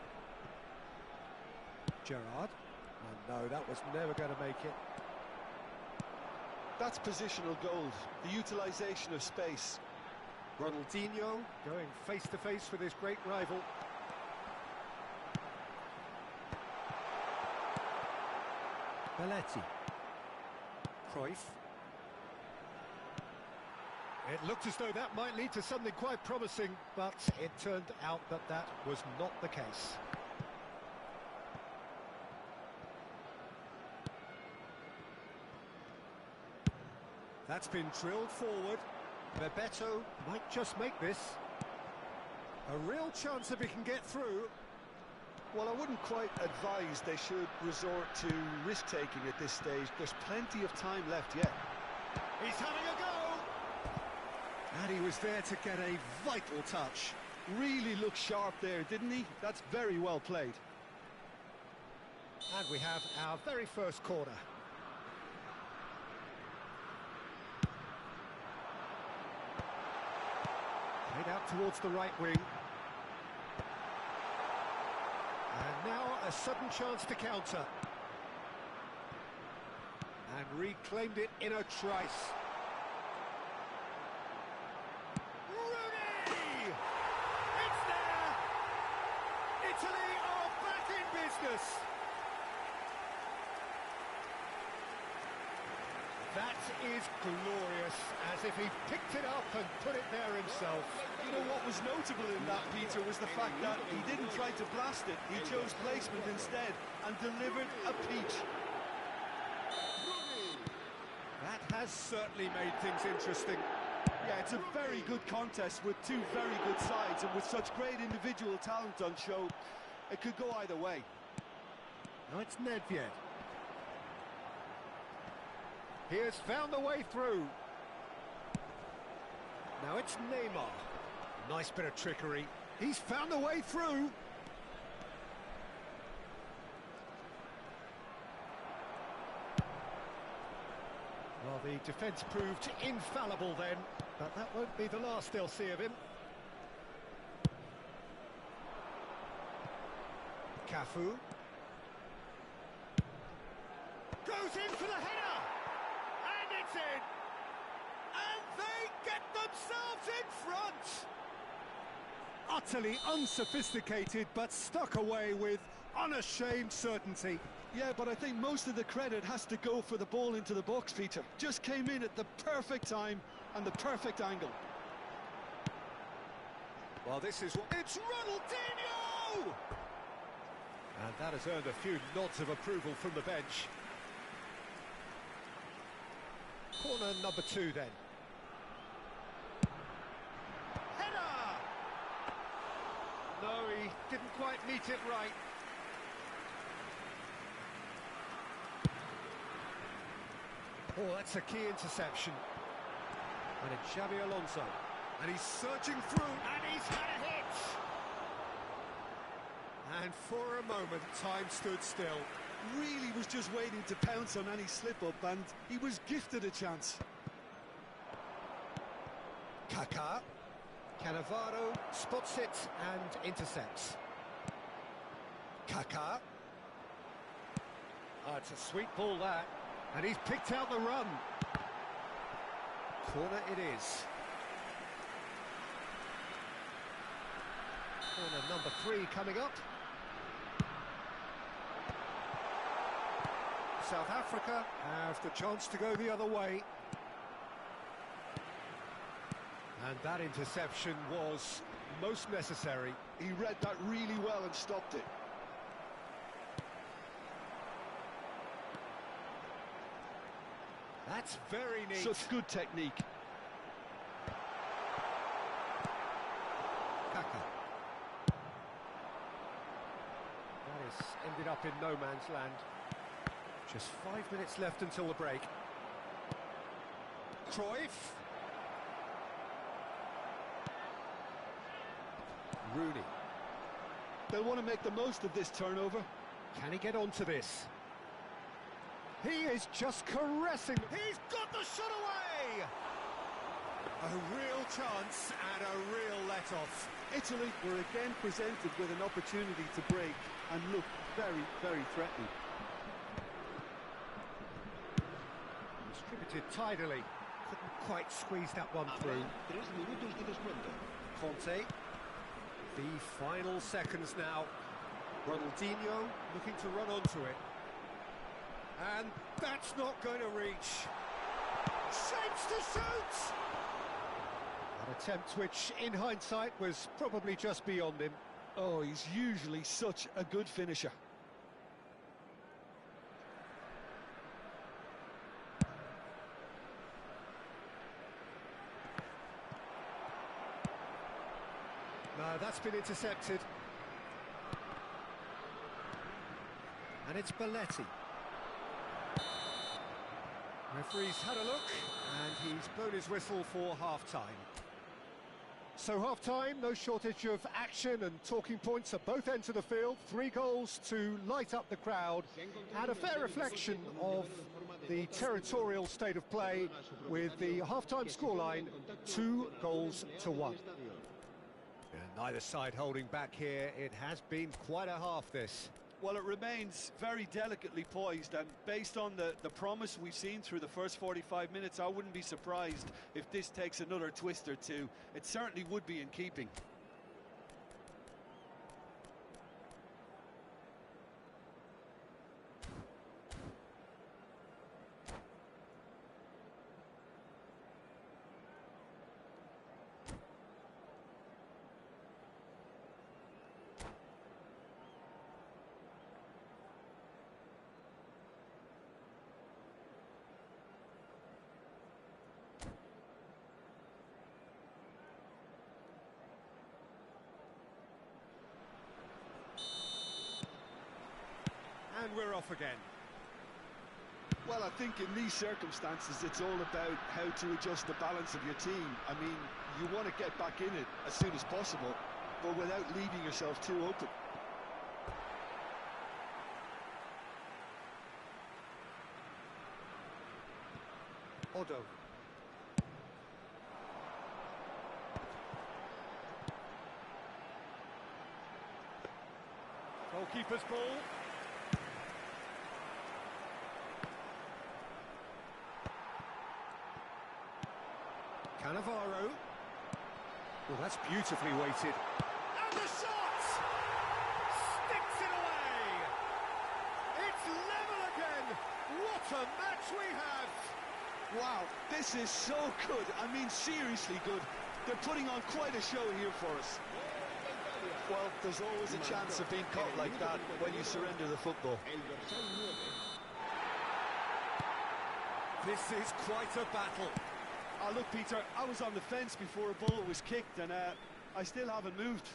Gerrard. Oh, no, that was never going to make it. That's positional gold, the utilisation of space. Ronaldinho going face-to-face with his great rival. Belletti. Cruyff. It looked as though that might lead to something quite promising, but it turned out that that was not the case. That's been drilled forward. Bebeto might just make this. A real chance if he can get through. Well, I wouldn't quite advise they should resort to risk-taking at this stage. There's plenty of time left yet. He's having a go! And he was there to get a vital touch. Really looked sharp there, didn't he? That's very well played. And we have our very first corner. Played out towards the right wing. And now a sudden chance to counter. And reclaimed it in a trice. Rooney! It's there! Italy are back in business! That is glorious, as if he picked it up and put it there himself. You know what was notable in that, Peter, was the fact that he didn't try to blast it. He chose placement instead and delivered a peach. That has certainly made things interesting. Yeah, it's a very good contest with two very good sides, and with such great individual talent on show, it could go either way. Now it's Nedved. He has found the way through. Now it's Neymar. Nice bit of trickery. He's found the way through. Well, Well, the defence proved infallible then, but that won't be the last they'll see of him. Cafu. Goes in for the header! And it's in! And they get themselves in front! Utterly unsophisticated, but stuck away with unashamed certainty. Yeah, but I think most of the credit has to go for the ball into the box, Peter. Just came in at the perfect time and the perfect angle. Well, this is what... It's Ronaldinho! And that has earned a few nods of approval from the bench. Corner number 2 then. Header! No, he didn't quite meet it right. Oh, that's a key interception. And it's Xabi Alonso. And he's searching through, and he's had a hit! And for a moment, time stood still. Really was just waiting to pounce on any slip-up, and he was gifted a chance. Kaká. Cannavaro spots it and intercepts. Kaká. Oh, it's a sweet ball, that. And he's picked out the run. Corner it is. Corner number 3 coming up. South Africa have the chance to go the other way. And that interception was most necessary. He read that really well and stopped it. That's very neat. Such good technique. Kaká. That has ended up in no man's land. Just 5 minutes left until the break. Cruyff. Rooney. They'll want to make the most of this turnover. Can he get onto this? He is just caressing. He's got the shot away! A real chance and a real let-off. Italy were again presented with an opportunity to break and look very, very threatening. Distributed tidily. Couldn't quite squeeze that one through. Conte. The final seconds now. Ronaldinho looking to run onto it. And that's not going to reach. Shapes to shoot! An attempt which, in hindsight, was probably just beyond him. Oh, he's usually such a good finisher. No, that's been intercepted. And it's Belletti. Referee's had a look, and he's blown his whistle for half-time. So half-time, no shortage of action and talking points at both ends of the field. 3 goals to light up the crowd, and a fair reflection of the territorial state of play with the half-time scoreline 2-1. And neither side holding back here. It has been quite a half, this. Well, it remains very delicately poised, and based on the promise we've seen through the first 45 minutes, I wouldn't be surprised if this takes another twist or two. It certainly would be in keeping. And we're off again. Well, I think in these circumstances, it's all about how to adjust the balance of your team. I mean, you want to get back in it as soon as possible, but without leaving yourself too open. Odo. Goalkeeper's ball. Cannavaro. Well, that's beautifully weighted. And the shot! Sticks it away! It's level again! What a match we have! Wow, this is so good. I mean, seriously good. They're putting on quite a show here for us. Well, there's always a chance of being caught like that when you surrender the football. This is quite a battle. Oh, look, Peter, I was on the fence before a ball was kicked, and I still haven't moved.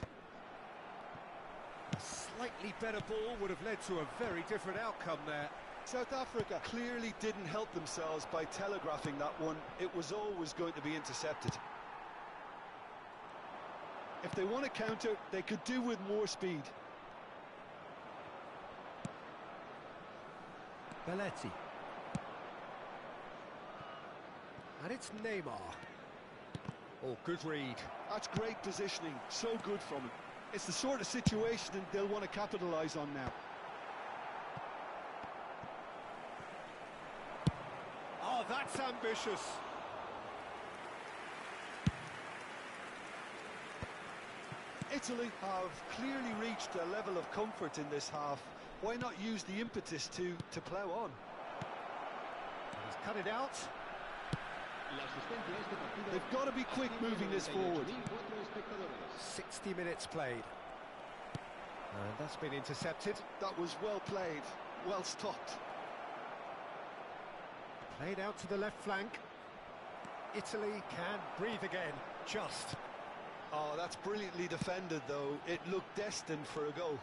A slightly better ball would have led to a very different outcome there. South Africa clearly didn't help themselves by telegraphing that one. It was always going to be intercepted. If they want to counter, they could do with more speed. Belletti. And it's Neymar. Oh, good read. That's great positioning, so good from him. It's the sort of situation they'll want to capitalise on now. Oh, that's ambitious. Italy have clearly reached a level of comfort in this half. Why not use the impetus to plough on? He's cut it out. They've got to be quick moving this forward. 60 minutes played. And that's been intercepted. That was well played, well stopped. Played out to the left flank. Italy can breathe again, just. Oh, that's brilliantly defended, though. It looked destined for a goal.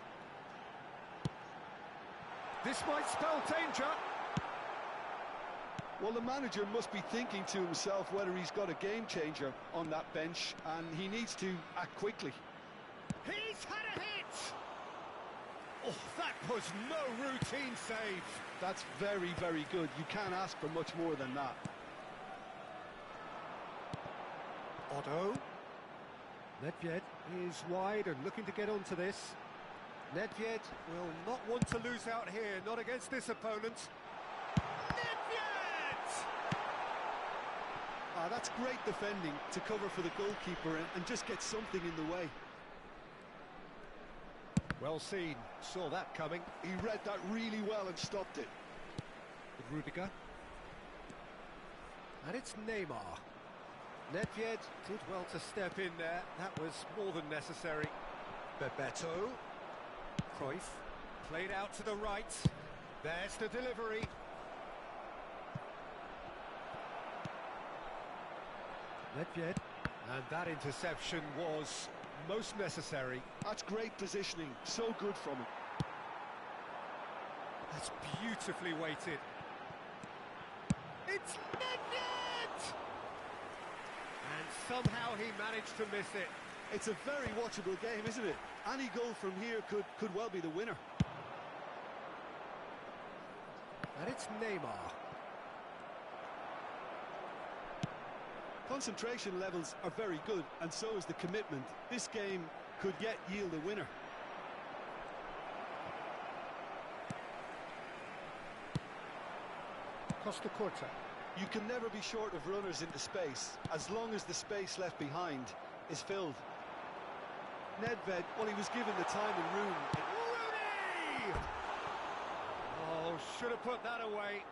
This might spell danger. Well, the manager must be thinking to himself whether he's got a game changer on that bench, and he needs to act quickly. He's had a hit! Oh, that was no routine save. That's very, very good. You can't ask for much more than that. Odo. Nedved is wide and looking to get onto this. Nedved will not want to lose out here, not against this opponent. Ah, that's great defending to cover for the goalkeeper and just get something in the way. Well seen, saw that coming. He read that really well and stopped it. Rudiger. And it's Neymar. Nedved did well to step in there. That was more than necessary. Bebeto. Cruyff. Played out to the right. There's the delivery. Nedved. And that interception was most necessary. That's great positioning. So good from him. That's beautifully weighted. It's Nedved! And somehow he managed to miss it. It's a very watchable game, isn't it? Any goal from here could well be the winner. And it's Neymar. Concentration levels are very good, and so is the commitment. This game could yet yield a winner. Costa Corta. You can never be short of runners into space, as long as the space left behind is filled. Nedved, well, he was given the time and room. Rooney! Oh, should have put that away.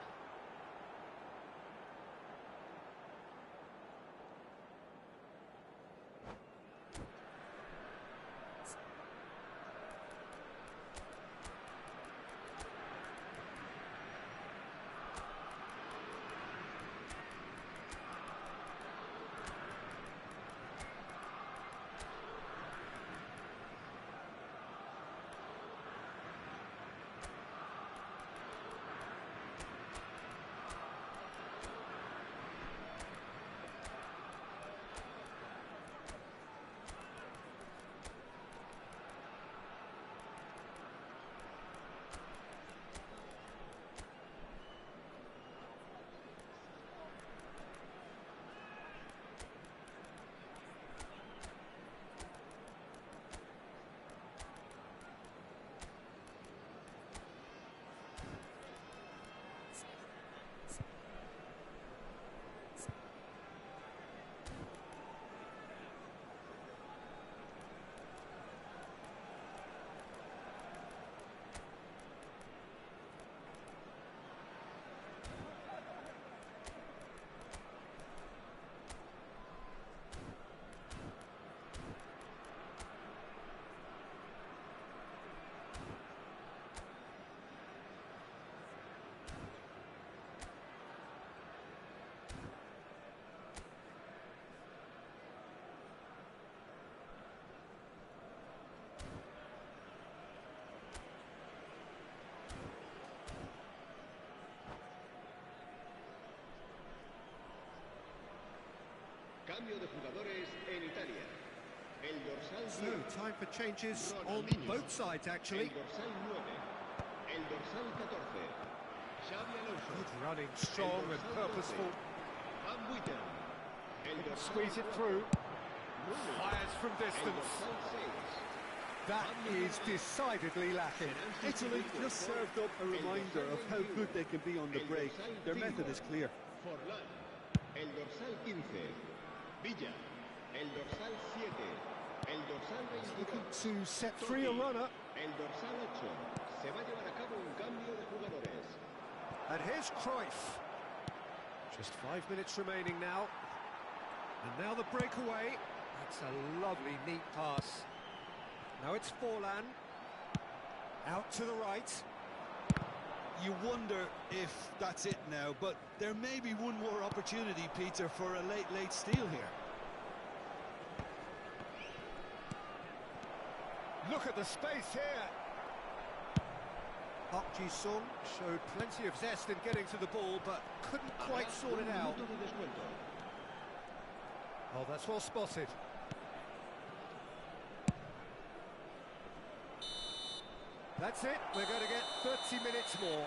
Cambio de jugadores en Italia. El dorsal So, 10. time for changes on both sides, actually. El dorsal 9. El dorsal 14. Xavi Alonso. Good running, strong and purposeful. Van Buiten. El dorsal Squeeze it 4. through. Nuno. Fires from El distance. dorsal 6. That is decidedly lacking. Italy just served up a reminder of how good they can be on the break. Their method is clear. Forlán. El dorsal 15. Villa. El dorsal 7. El dorsal 22. Looking to set free a runner. El dorsal 8. Se va a llevar a cabo un cambio de jugadores. And here's Cruyff. Just 5 minutes remaining now. And now the breakaway. That's a lovely, neat pass. Now it's Forlan. Out to the right. You wonder if that's it now, but there may be one more opportunity, Peter, for a late steal here. Look at the space here. Park Ji-sung showed plenty of zest in getting to the ball, but couldn't quite sort it out. Minuto de descuento. Oh, that's well spotted. That's it. We're going to get 30 minutes more.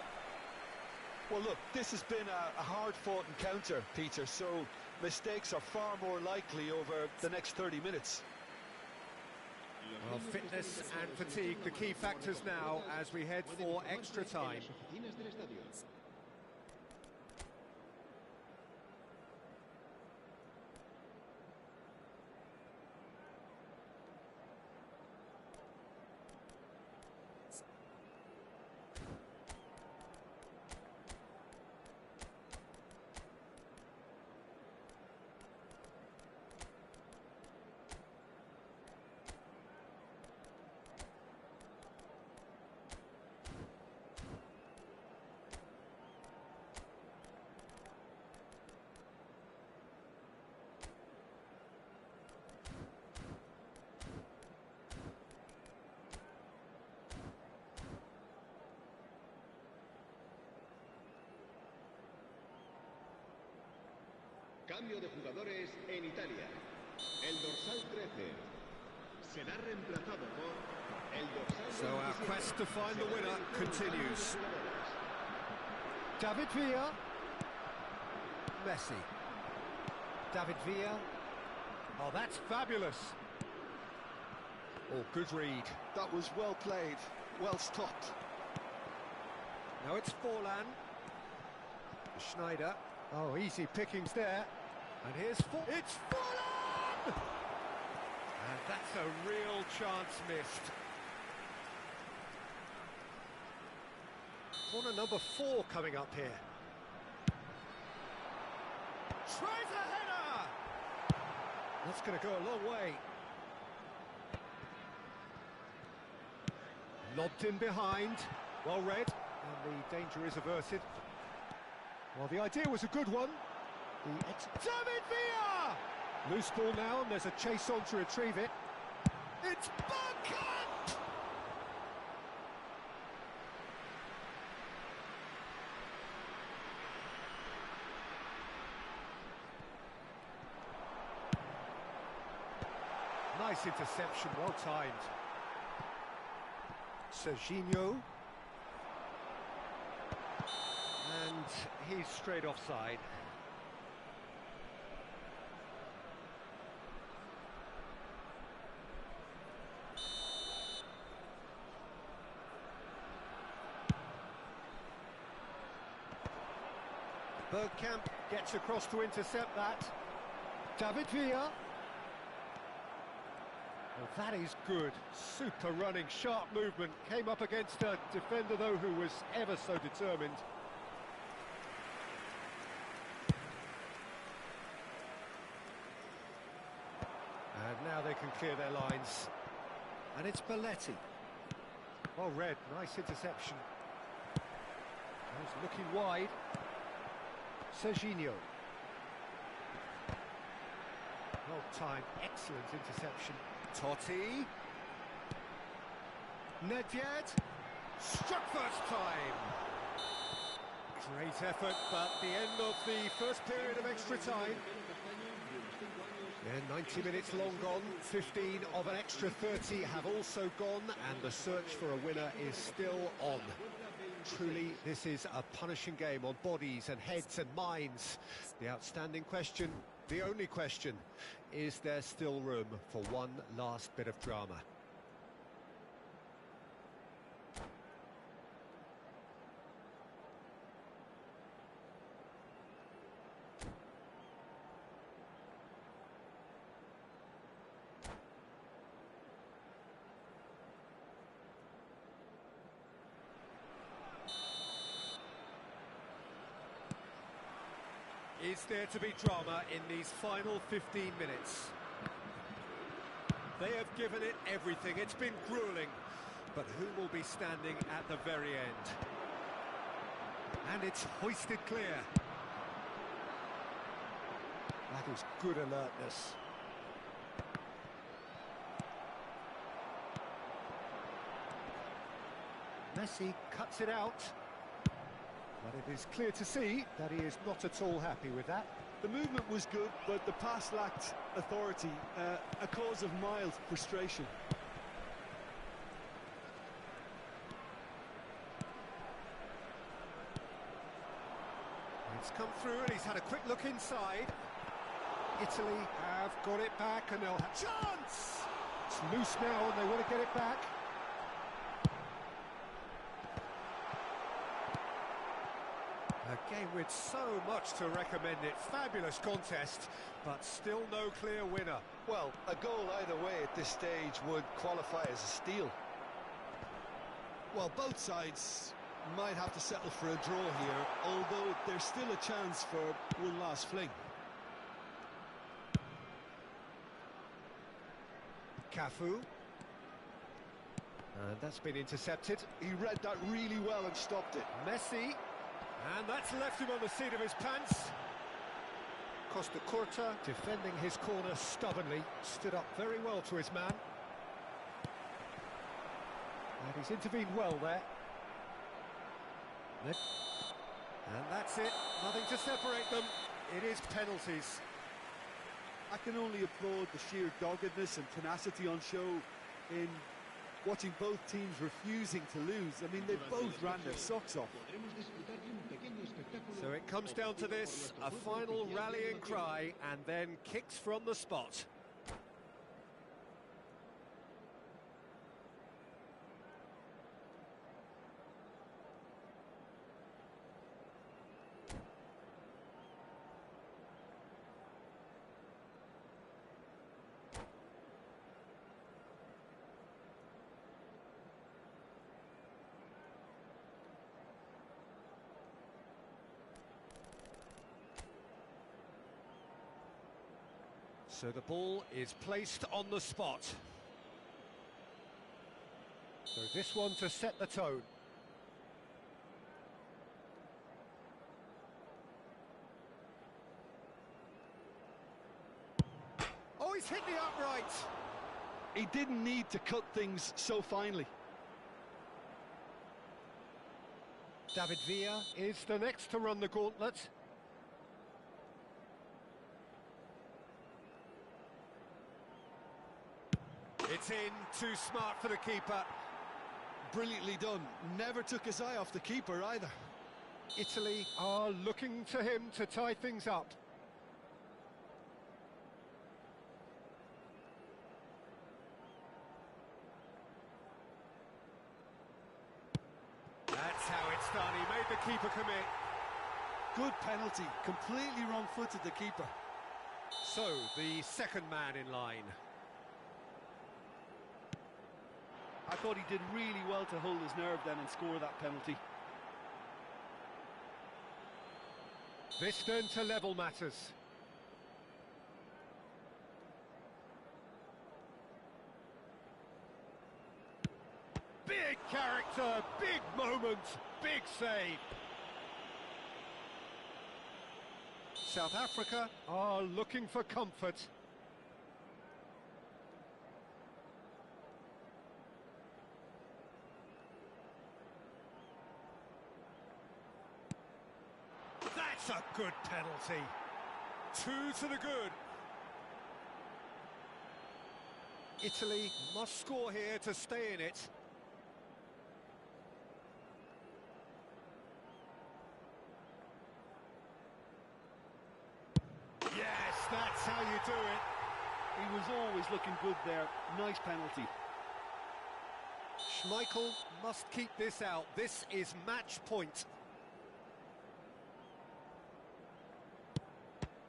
Well, look, this has been a hard-fought encounter, Peter, so mistakes are far more likely over the next 30 minutes. Well, fitness and fatigue, the key factors now as we head for extra time. Oficinas del estadio. Cambio de jugadores en Italia. El dorsal 13 será reemplazado por el dorsal 27. So our quest to find the winner continues. Jugadores. David Villa. Messi. David Villa. Oh, that's fabulous. Oh, good read. That was well played, well stopped. Now it's Forlan. Schneider. Oh, easy pickings there. And here's it's Forlan! And that's a real chance missed. Corner number 4 coming up here. Tries a header! That's going to go a long way. Lobbed in behind. Well read. And the danger is averted. Well, the idea was a good one. David Villa! Loose ball now, and there's a chase on to retrieve it. It's Bergkamp! Nice interception, well timed. Serginho. And he's straight offside. Bergkamp gets across to intercept that. David Villa. Well, that is good. Super running, sharp movement. Came up against a defender, though, who was ever so determined. And now they can clear their lines. And it's Belletti. Well read, nice interception. He's looking wide. Serginho. Well timed, excellent interception. Totti. Nedved. Struck first time. Great effort, but the end of the first period of extra time. Yeah, 90 minutes long gone, 15 of an extra 30 have also gone, and the search for a winner is still on. Truly, this is a punishing game on bodies and heads and minds. The outstanding question, the only question, is there still room for one last bit of drama? Is there to be drama in these final 15 minutes? They have given it everything. It's been gruelling. But who will be standing at the very end? And it's hoisted clear. That is good alertness. Messi cuts it out. But it is clear to see that he is not at all happy with that. The movement was good, but the pass lacked authority, a cause of mild frustration. It's come through and he's had a quick look inside. Italy have got it back and they'll have chance! It's loose now and they want to get it back. A game with so much to recommend it. Fabulous contest, but still no clear winner. Well, a goal either way at this stage would qualify as a steal. Well, both sides might have to settle for a draw here, although there's still a chance for one last fling. Cafu. And that's been intercepted. He read that really well and stopped it. Messi. And that's left him on the seat of his pants. Costa Curta defending his corner stubbornly. Stood up very well to his man. And he's intervened well there. And that's it. Nothing to separate them. It is penalties. I can only applaud the sheer doggedness and tenacity on show in watching both teams refusing to lose. I mean, they both ran their socks off. So it comes down to this, a final rallying cry, and then kicks from the spot. So the ball is placed on the spot. So this one to set the tone. Oh, he's hit the upright. He didn't need to cut things so finely. David Villa is the next to run the gauntlet. It's in, too smart for the keeper. Brilliantly done. Never took his eye off the keeper either. Italy are looking to him to tie things up. That's how it's done. He made the keeper commit. Good penalty. Completely wrong-footed, the keeper. So, the second man in line. I thought he did really well to hold his nerve then and score that penalty. This then to level matters. Big character, big moment, big save. South Africa are looking for comfort. That's a good penalty. 2 to the good. Italy must score here to stay in it. Yes, that's how you do it. He was always looking good there. Nice penalty. Schmeichel must keep this out. This is match point.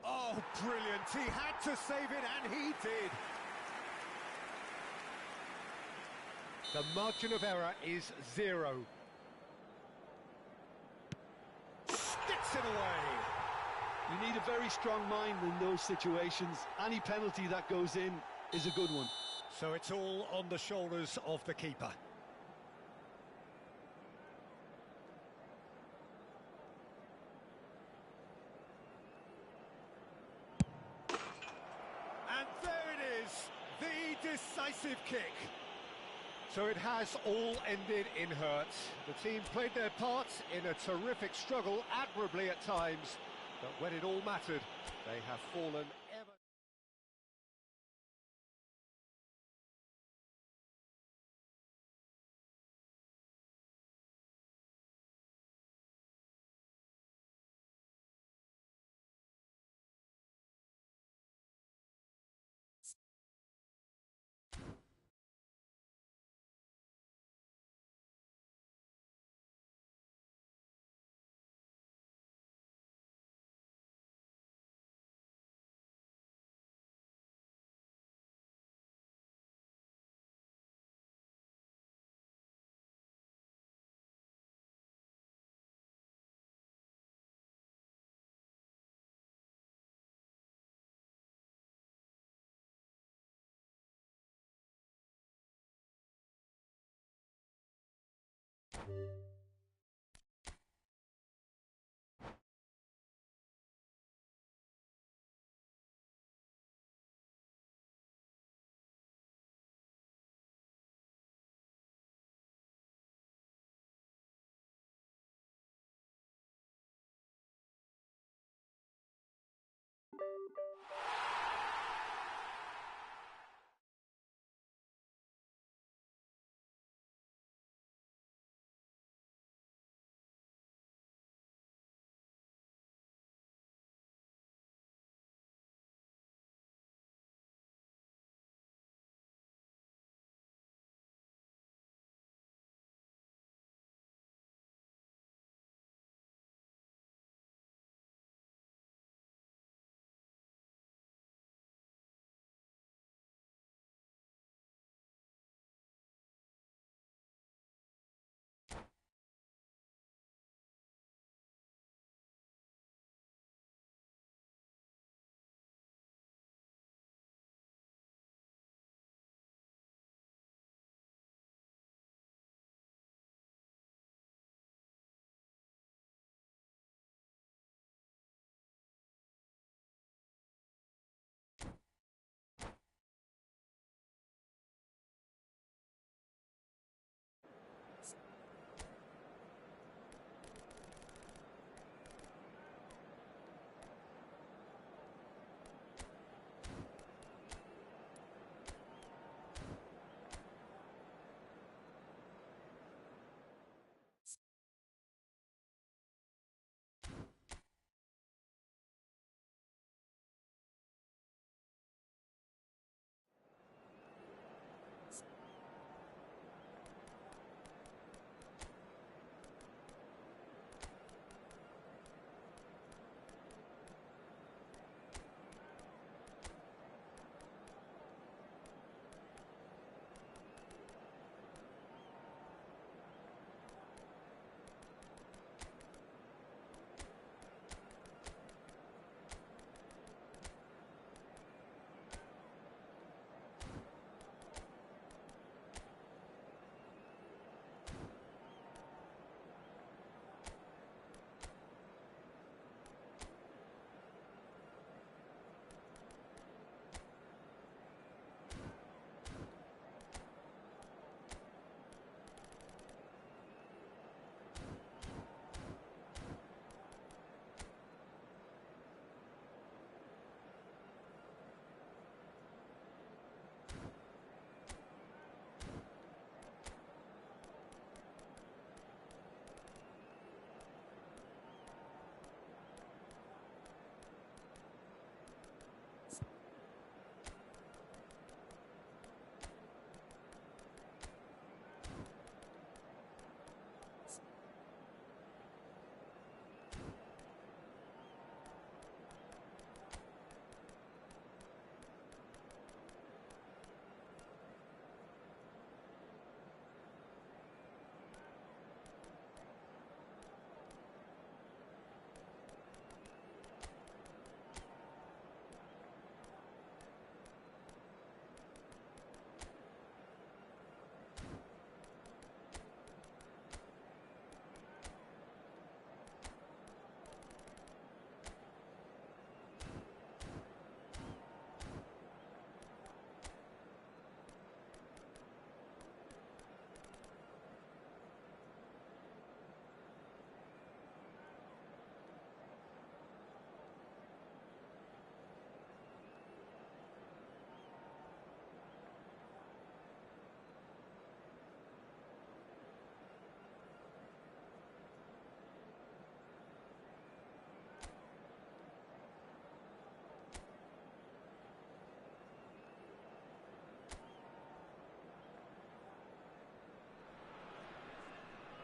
Oh, brilliant. He had to save it, and he did. The margin of error is 0. Sticks it away. You need a very strong mind in those situations. Any penalty that goes in is a good one. So it's all on the shoulders of the keeper. And there it is, the decisive kick. So it has all ended in hurt. The team played their part in a terrific struggle, admirably at times, but when it all mattered, they have fallen ever...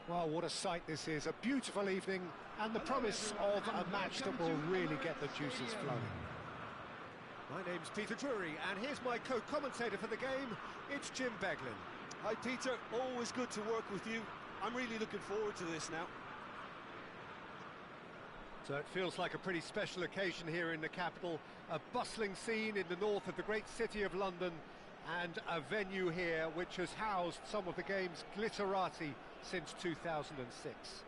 Well, what a sight this is. A beautiful evening and the promise of a match that will really get the juices flowing. My name's Peter Drury, and here's my co-commentator for the game. It's Jim Beglin. Hi Peter, always good to work with you. I'm really looking forward to this now. So it feels like a pretty special occasion here in the capital. A bustling scene in the north of the great city of London, and a venue here which has housed some of the game's glitterati since 2006.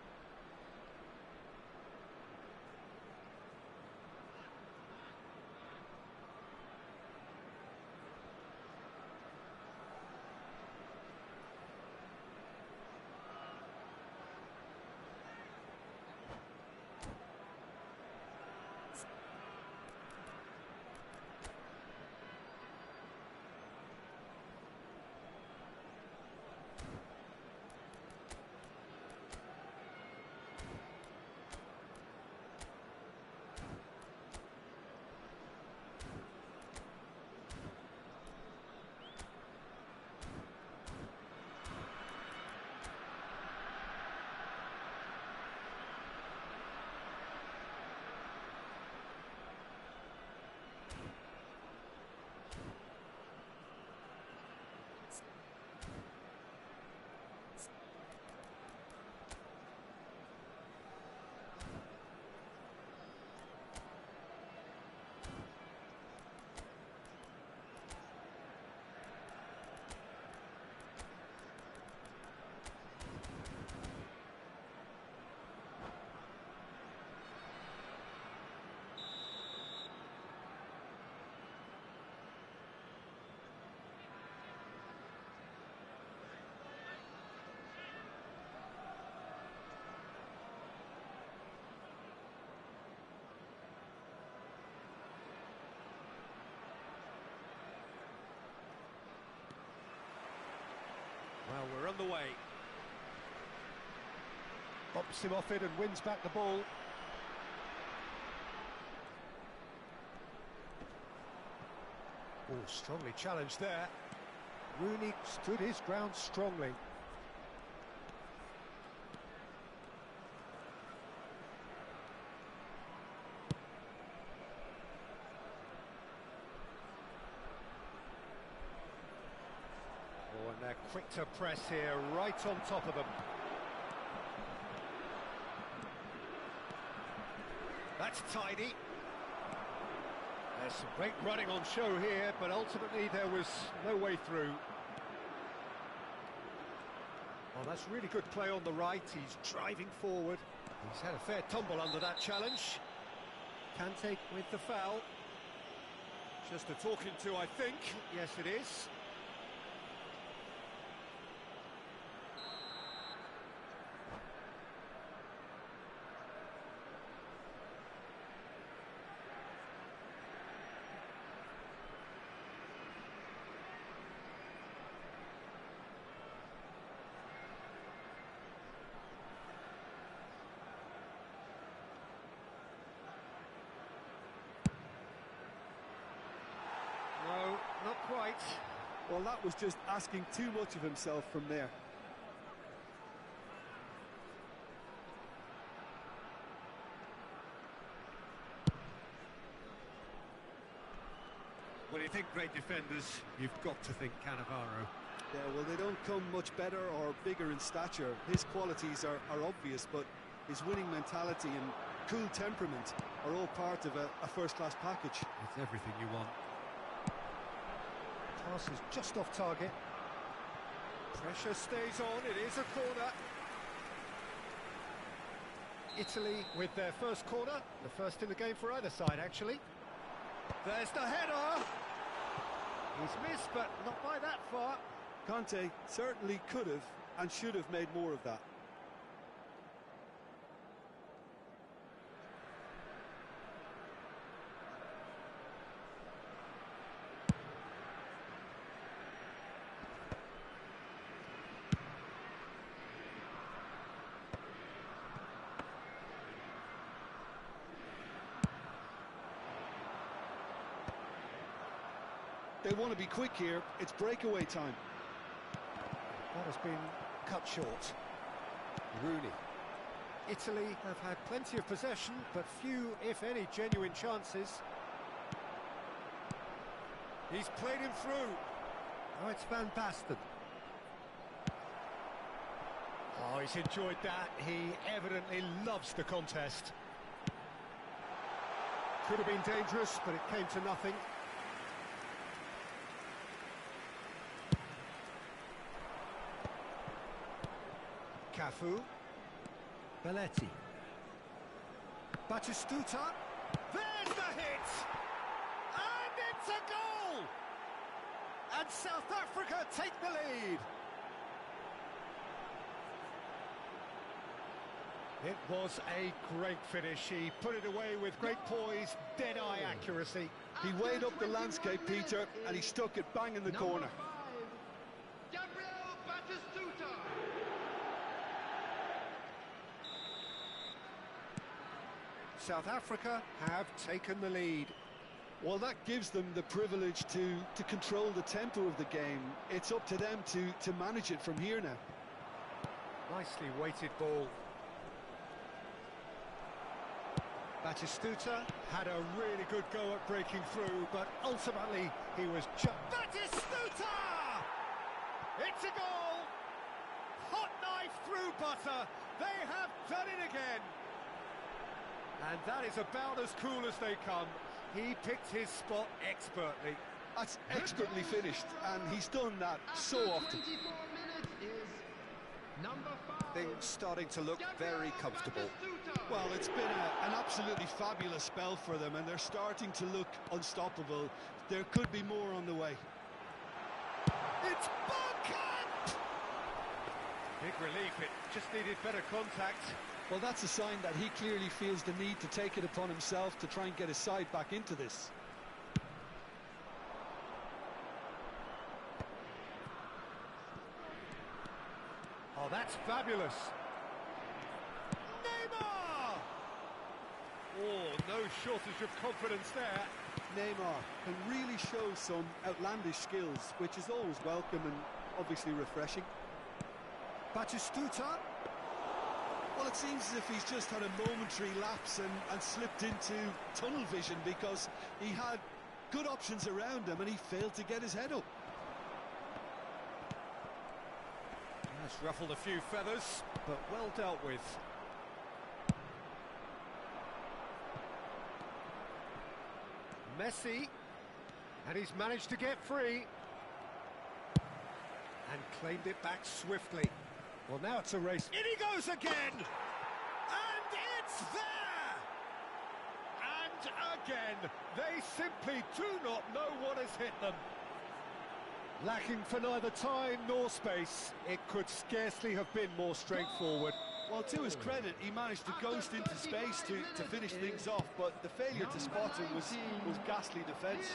Well, we're on the way. Bumps him off it and wins back the ball. Oh, strongly challenged there. Rooney stood his ground strongly. Oh, and they're quick to press here, right on top of them. That's tidy. There's some great running on show here, but ultimately there was no way through. Well, that's really good play on the right. He's driving forward. He's had a fair tumble under that challenge. Kante with the foul. Just a talking to, I think. Yes, it is. No, not quite. Well, that was just asking too much of himself from there. When you think great defenders, you've got to think Cannavaro. Yeah, well, they don't come much better or bigger in stature. His qualities are obvious, but his winning mentality and cool temperament are all part of a first-class package. It's everything you want. Pass is just off target. Pressure stays on, it is a corner. Italy with their first corner, the first in the game for either side, actually. There's the header! He's missed, but not by that far. Kante certainly could have and should have made more of that. They want to be quick here. It's breakaway time. That has been cut short. Rooney. Italy have had plenty of possession, but few, if any, genuine chances. He's played him through. Now it's Van Basten. Oh, he's enjoyed that. He evidently loves the contest. Could have been dangerous, but it came to nothing. Cafu. Belletti. Batistuta. There's the hit! And it's a goal! And South Africa take the lead. It was a great finish. He put it away with great poise, dead-eye accuracy. He weighed up the landscape, Peter, and he stuck it bang in the corner. South Africa have taken the lead. Well, that gives them the privilege to control the tempo of the game. It's up to them to manage it from here now. Nicely weighted ball. Batistuta had a really good go at breaking through, but ultimately he was just... Batistuta! It's a goal! Hot knife through butter. They have done it again. And that is about as cool as they come. He picked his spot expertly. That's expertly finished, and he's done that so often. Things starting to look very comfortable. Well, it's been an absolutely fabulous spell for them, and they're starting to look unstoppable. There could be more on the way. It's Bergkamp! Big relief, it just needed better contact. Well, that's a sign that he clearly feels the need to take it upon himself to try and get his side back into this. Oh, that's fabulous. Neymar! Oh, no shortage of confidence there. Neymar can really show some outlandish skills, which is always welcome and obviously refreshing. Batistuta. Well, it seems as if he's just had a momentary lapse and slipped into tunnel vision, because he had good options around him and he failed to get his head up. That's ruffled a few feathers, but well dealt with. Messi, and he's managed to get free. And claimed it back swiftly. Well, now it's a race. In he goes again! And it's there! And again, they simply do not know what has hit them. Lacking for neither time nor space, it could scarcely have been more straightforward. Well, to his credit, he managed to ghost into space to finish things off, but the failure to spot him was ghastly defence.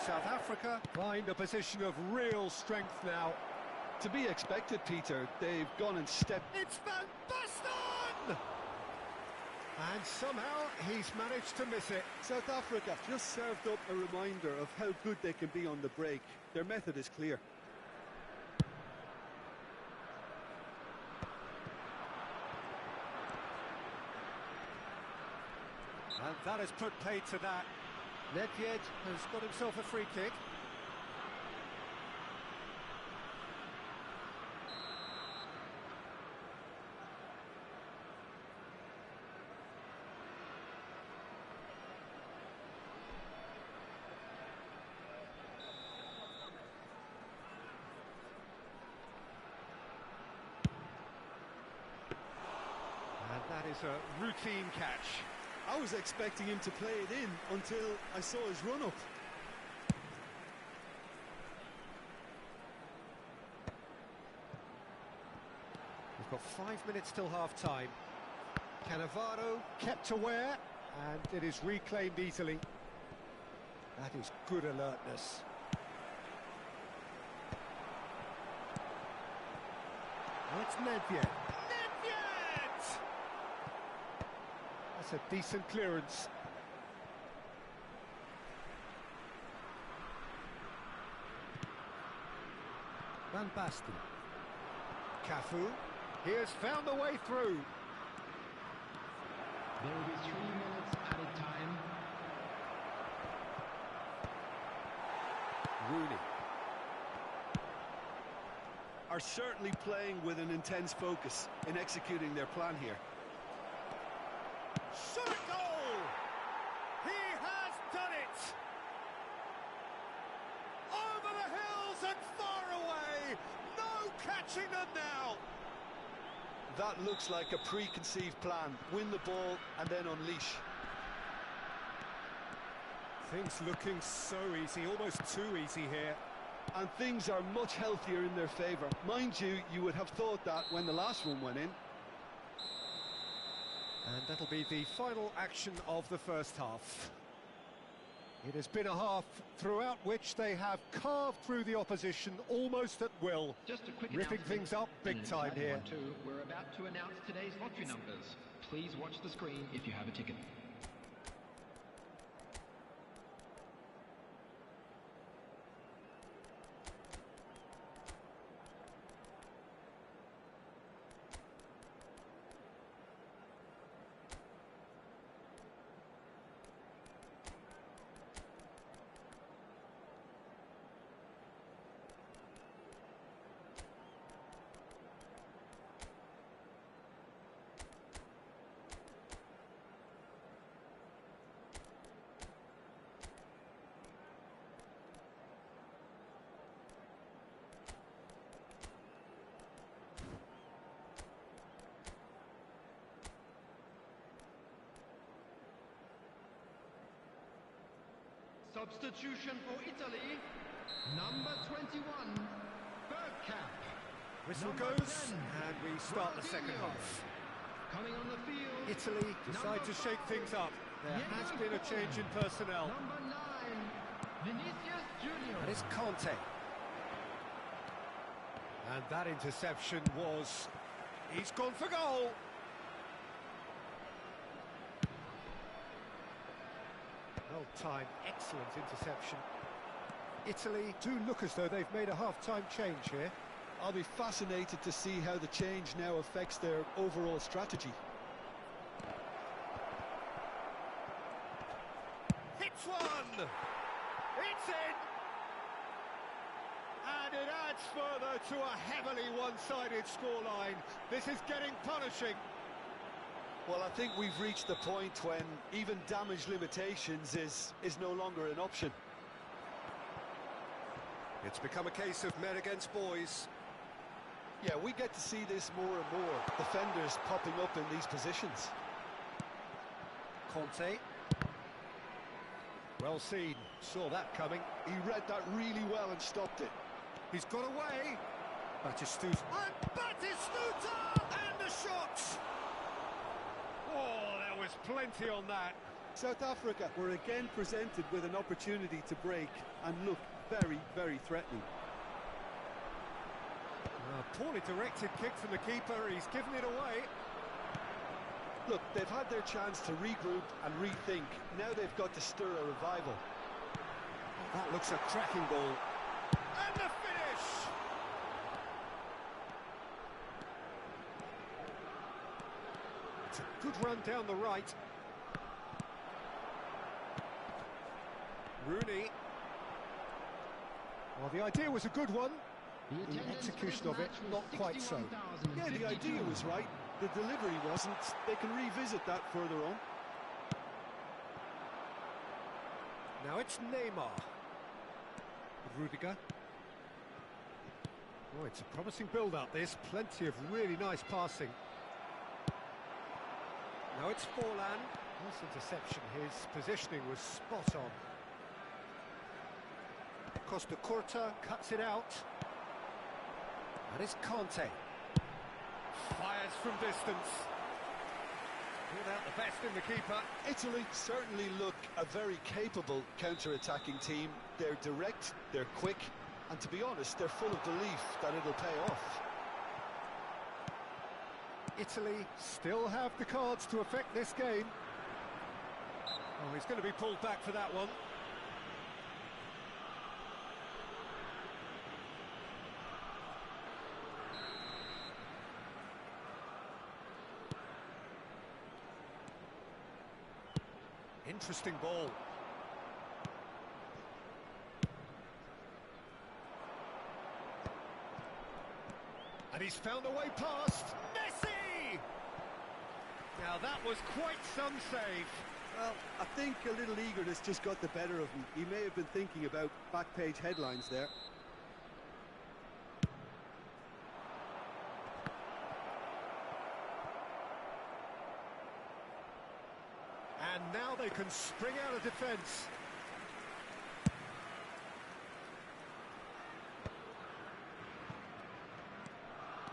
South Africa find a position of real strength now. To be expected, Peter. They've gone and stepped. It's Van Basten! And somehow he's managed to miss it. South Africa just served up a reminder of how good they can be on the break. Their method is clear. And that has put paid to that. Nedved has got himself a free kick. And that is a routine catch. I was expecting him to play it in until I saw his run-up. We've got 5 minutes till half-time. Cannavaro kept aware, and it is reclaimed easily. That is good alertness. That's Nedved. That's a decent clearance. Van Basten. Cafu. He has found the way through. There will be 3 minutes added time. Rooney. Are certainly playing with an intense focus in executing their plan here. Shot a goal! He has done it! Over the hills and far away! No catching them now! That looks like a preconceived plan. Win the ball and then unleash. Things looking so easy, almost too easy here. And things are much healthier in their favour. Mind you, you would have thought that when the last one went in. And that'll be the final action of the first half. It has been a half throughout which they have carved through the opposition almost at will. Just a quick Ripping announcement, things up big and an time exciting here. one too. We're about to announce today's lottery numbers. Please watch the screen if you have a ticket. Substitution for Italy, number 21, Bergkamp. Whistle Number goes, 10, and we start the second Ronaldinho. half. Coming on the field, Italy decide to shake things up. There has been a change in personnel. number 9, Vinicius Junior. And it's Conte. And that interception was... He's gone for goal! Well-timed, excellent interception. Italy do look as though they've made a half-time change here. I'll be fascinated to see how the change now affects their overall strategy. Hits one! It's in! And it adds further to a heavily one-sided scoreline. This is getting punishing. Well, I think we've reached the point when even damage limitations is no longer an option. It's become a case of men against boys. Yeah, we get to see this more and more. Defenders popping up in these positions. Conte. Well seen, saw that coming. He read that really well and stopped it. He's got away. Batistuta. And Batistuta! And the shot! Oh, there was plenty on that. South Africa were again presented with an opportunity to break and look very, very threatening. Poorly directed kick from the keeper, he's given it away. Look, they've had their chance to regroup and rethink. Now they've got to stir a revival. That looks a cracking ball. And the finish! It's a good run down the right. Rooney. Well, the idea was a good one. The execution of it, not quite so. Yeah, the idea was right. The delivery wasn't. They can revisit that further on. Now it's Neymar. Rudiger. Oh, it's a promising build-up, this. Plenty of really nice passing. Now it's Forlan. Nice interception. His positioning was spot on. Costa Curta cuts it out. That is Conte. Fires from distance. Pulled out the best in the keeper. Italy certainly look a very capable counter-attacking team. They're direct, they're quick, and to be honest, they're full of belief that it'll pay off. Italy still have the cards to affect this game. Oh, he's going to be pulled back for that one. Interesting ball. And he's found a way past. Messi! Now that was quite some save. Well, I think a little eagerness just got the better of him. He may have been thinking about back page headlines there. And now they can spring out of defence.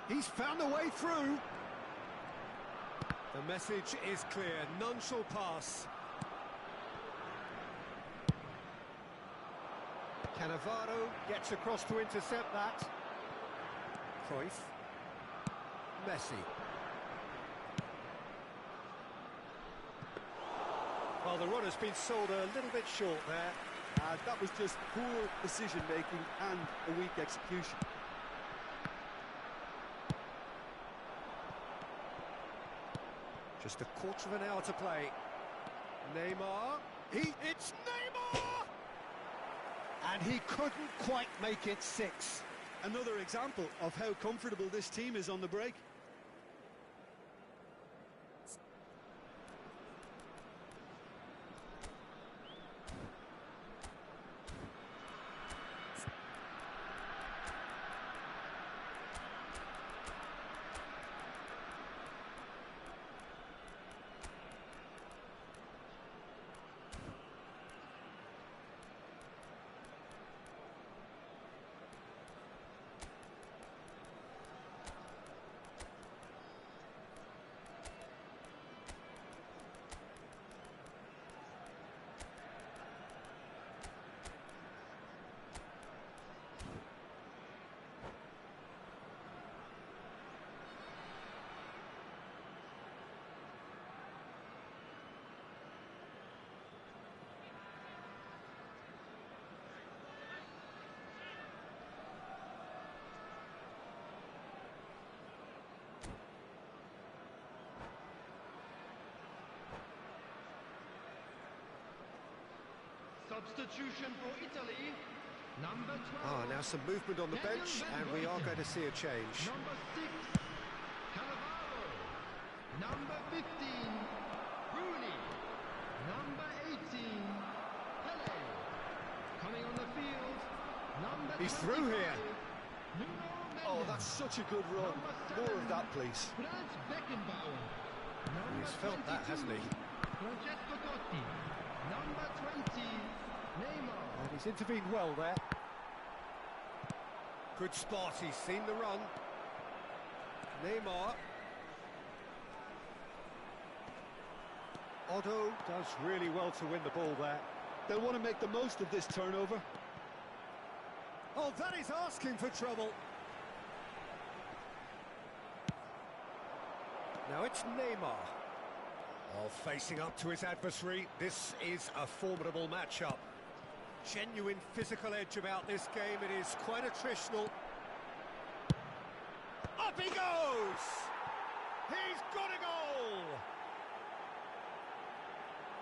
He's found a way through. The message is clear, none shall pass. Cannavaro gets across to intercept that. Cruyff. Messi. Well, the run has been sold a little bit short there. That was just poor decision-making and a weak execution. Just a quarter of an hour to play. Neymar. It's Neymar! And he couldn't quite make it 6. Another example of how comfortable this team is on the break. Substitution for Italy, number 12. Now some movement on the bench, and we are going to see a change. Number 6, Cannavaro. Number 15, Rooney. Number 18, Pele. Coming on the field, number He's through 25, here. Nuno Oh, Mendes. that's such a good run. Number More of 7, that, please. Franz Beckenbauer. Number He's felt that, 22, hasn't he? Francesco Totti. Number 20, Neymar. And he's intervened well there. Good spot, he's seen the run. Neymar. Otto does really well to win the ball there. They'll want to make the most of this turnover. Oh, that is asking for trouble. Now it's Neymar. Oh, facing up to his adversary, this is a formidable matchup. Genuine physical edge about this game, it is quite attritional. Up he goes! He's got a goal!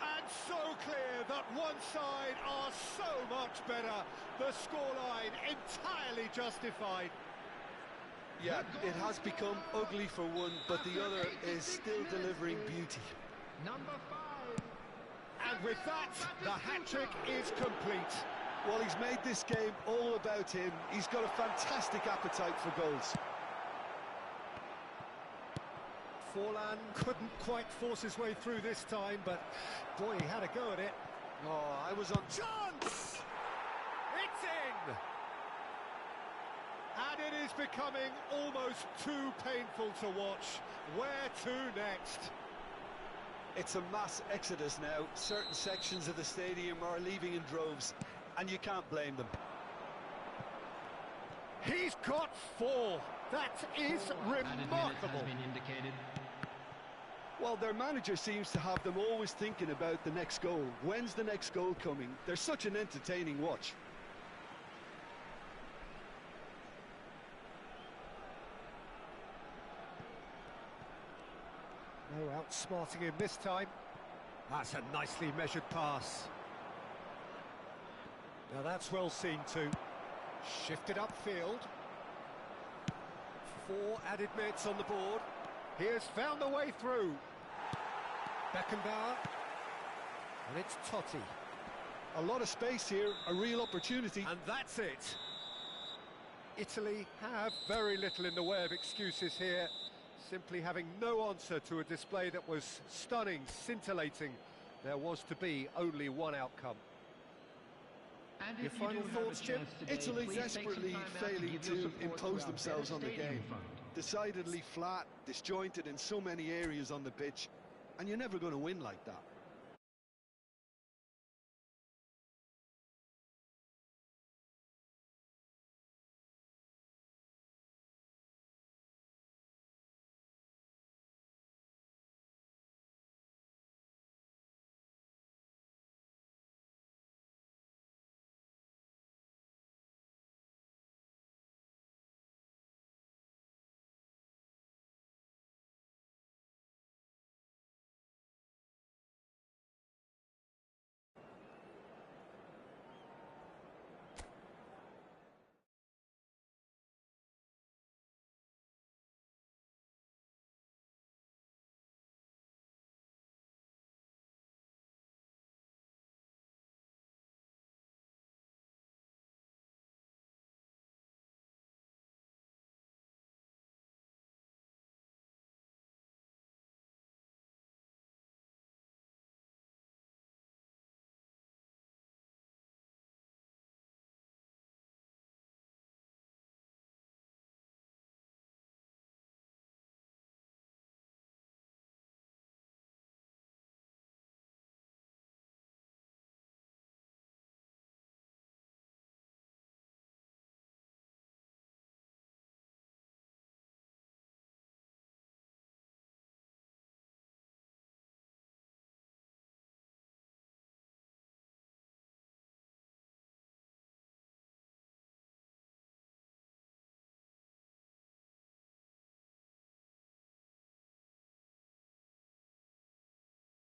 And so clear that one side are so much better. The scoreline entirely justified. Yeah, it has become ugly for one, but the other is still delivering beauty. Number 5. And with that, the hat-trick is complete. Well, he's made this game all about him. He's got a fantastic appetite for goals. Forlan couldn't quite force his way through this time, but boy, he had a go at it. Oh, I was on... Chance! It's in! And it is becoming almost too painful to watch. Where to next? It's a mass exodus now. Certain sections of the stadium are leaving in droves, and you can't blame them. He's got 4. That is remarkable. Has been indicated. Well, their manager seems to have them always thinking about the next goal. When's the next goal coming? They're such an entertaining watch. No outsmarting him this time. That's a nicely measured pass. Now that's well seen too. Shifted upfield. 4 added minutes on the board. He has found the way through. Beckenbauer. And it's Totti. A lot of space here, a real opportunity. And that's it. Italy have very little in the way of excuses here, simply having no answer to a display that was stunning, scintillating. There was to be only one outcome. And Your if you final do have a thoughts, Jim? chance today, Italy please take some desperately time out to failing give your to support impose our themselves on the Stadium game. Fund. Decidedly flat, disjointed in so many areas on the pitch, and you're never going to win like that.